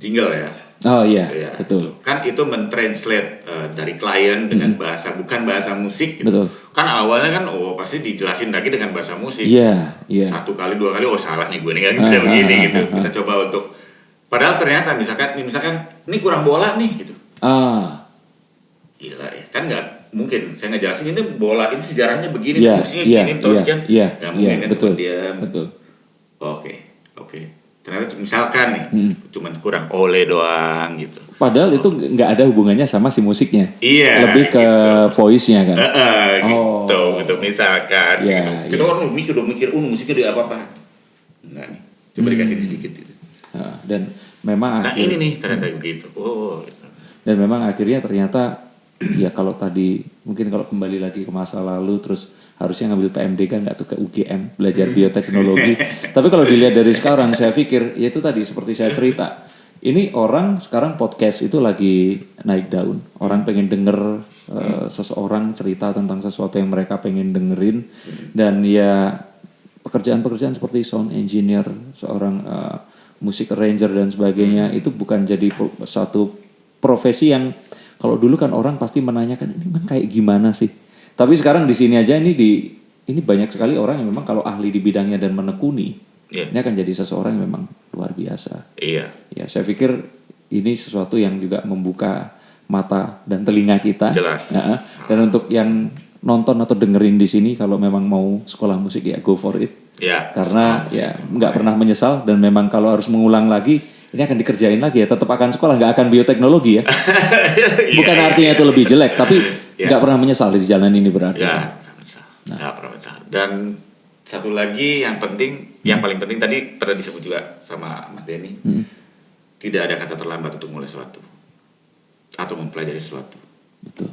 jingle ya. Oh iya, Ya, betul. Kan itu mentranslate dari klien dengan bahasa bukan bahasa musik gitu. Betul. Kan awalnya kan pasti dijelasin lagi dengan bahasa musik. Iya, iya. 1 kali 2 kali salah nih gue nih kan bisa begini gitu. Kita coba untuk padahal ternyata misalkan ini kurang bola nih gitu. Gila ya, kan nggak mungkin saya ngejelasin ini bola ini sejarahnya begini, fungsinya gini, terus kan nggak mungkin kan betul, diam. betul. Oke. Ternyata misalkan nih, cuman kurang ole doang gitu. Padahal itu nggak ada hubungannya sama si musiknya. Iya. Lebih ke voice-nya kan. Gitu misalkan. Iya, Kita orang mikir musiknya dia apa-apa. Enggak nih, coba dikasih sedikit gitu. Dan memang Nah ini nih ternyata begitu. Gitu. Dan memang akhirnya ternyata ya kalau tadi mungkin kalau kembali lagi ke masa lalu terus harusnya ngambil PMDK nggak tuh ke UGM belajar bioteknologi. Tapi kalau dilihat dari sekarang saya pikir ya itu tadi seperti saya cerita. Ini orang sekarang podcast itu lagi naik daun. Orang pengen denger seseorang cerita tentang sesuatu yang mereka pengen dengerin dan ya pekerjaan-pekerjaan seperti sound engineer, seorang musik arranger dan sebagainya itu bukan jadi satu profesi yang kalau dulu kan orang pasti menanyakan ini memang kayak gimana sih. Tapi sekarang di sini aja ini banyak sekali orang yang memang kalau ahli di bidangnya dan menekuni, ini akan jadi seseorang yang memang luar biasa. Iya. Ya, saya pikir ini sesuatu yang juga membuka mata dan telinga kita. Jelas. Ya, dan untuk yang nonton atau dengerin di sini kalau memang mau sekolah musik ya go for it. Ya. Karena ya nggak pernah menyesal dan memang kalau harus mengulang lagi ini akan dikerjain lagi ya, tetap akan sekolah, nggak akan bioteknologi ya. Bukan artinya itu lebih jelek, tapi nggak pernah menyesal di jalan ini berarti. Ya, nggak pernah menyesal. Dan satu lagi yang penting, yang paling penting tadi pernah disebut juga sama Mas Denny, tidak ada kata terlambat untuk mulai sesuatu atau mempelajari sesuatu. Betul.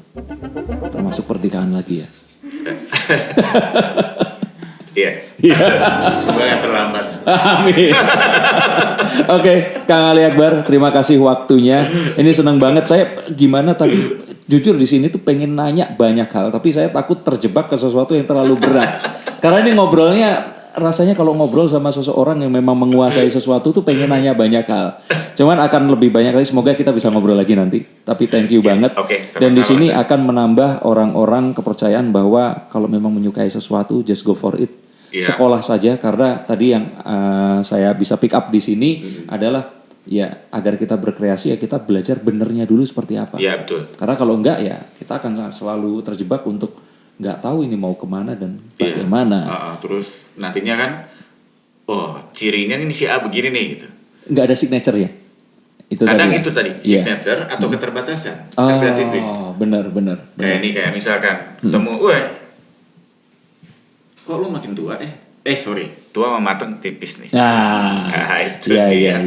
Termasuk pernikahan lagi ya. Iya. Semoga nggak terlambat. Amin. Oke, Kang Ali Akbar, terima kasih waktunya. Ini senang banget saya. Gimana tadi? Jujur di sini tuh pengen nanya banyak hal, tapi saya takut terjebak ke sesuatu yang terlalu berat. Karena ini ngobrolnya rasanya kalau ngobrol sama seseorang yang memang menguasai sesuatu tuh pengen nanya banyak hal. Cuman akan lebih banyak lagi. Semoga kita bisa ngobrol lagi nanti. Tapi thank you banget. Dan di sini akan menambah orang-orang kepercayaan bahwa kalau memang menyukai sesuatu, just go for it. Sekolah saja, karena tadi yang saya bisa pick up di sini adalah ya agar kita berkreasi ya kita belajar benernya dulu seperti apa. Iya betul. Karena kalau enggak ya kita akan selalu terjebak untuk nggak tahu ini mau kemana dan bagaimana. Terus nantinya kan, cirinya ini si A begini nih gitu. Nggak ada signature ya. Kadang itu tadi signature atau keterbatasan. Benar. Kayak misalkan ketemu, kok lu makin tua tua sama mateng tipis nih. Itu iya.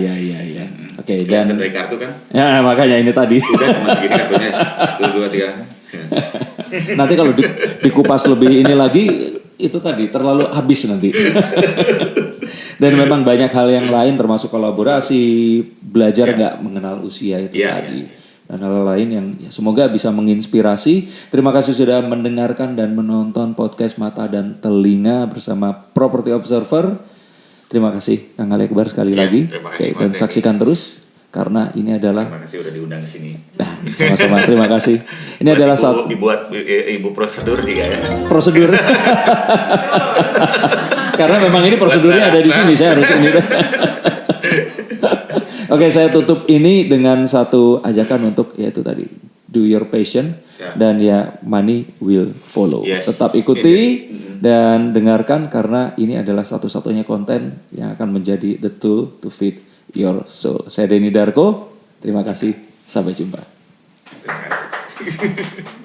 Oke, dan dari kartu kan? Ya makanya ini tadi. Udah cuma segini kartunya. 1, 2, 3. Nanti kalau dikupas lebih ini lagi itu tadi terlalu habis nanti. Dan memang banyak hal yang lain termasuk kolaborasi, belajar nggak mengenal usia itu tadi. Dan hal lain yang ya, semoga bisa menginspirasi. Terima kasih sudah mendengarkan dan menonton podcast Mata dan Telinga bersama Property Observer. Terima kasih Kang Ali Akbar sekali lagi. Dan saksikan terus karena ini adalah. Terima kasih udah diundang ke sini. Sama-sama, terima kasih. Ini adalah satu dibuat ibu prosedur juga ya. Prosedur. Karena memang ini prosedurnya ada di sini, saya harus ini. Oke, saya tutup ini dengan satu ajakan untuk yaitu tadi do your passion dan ya money will follow. Tetap ikuti dan dengarkan karena ini adalah satu-satunya konten yang akan menjadi the tool to feed your soul. Saya Denny Darko, terima kasih, sampai jumpa. Terima kasih.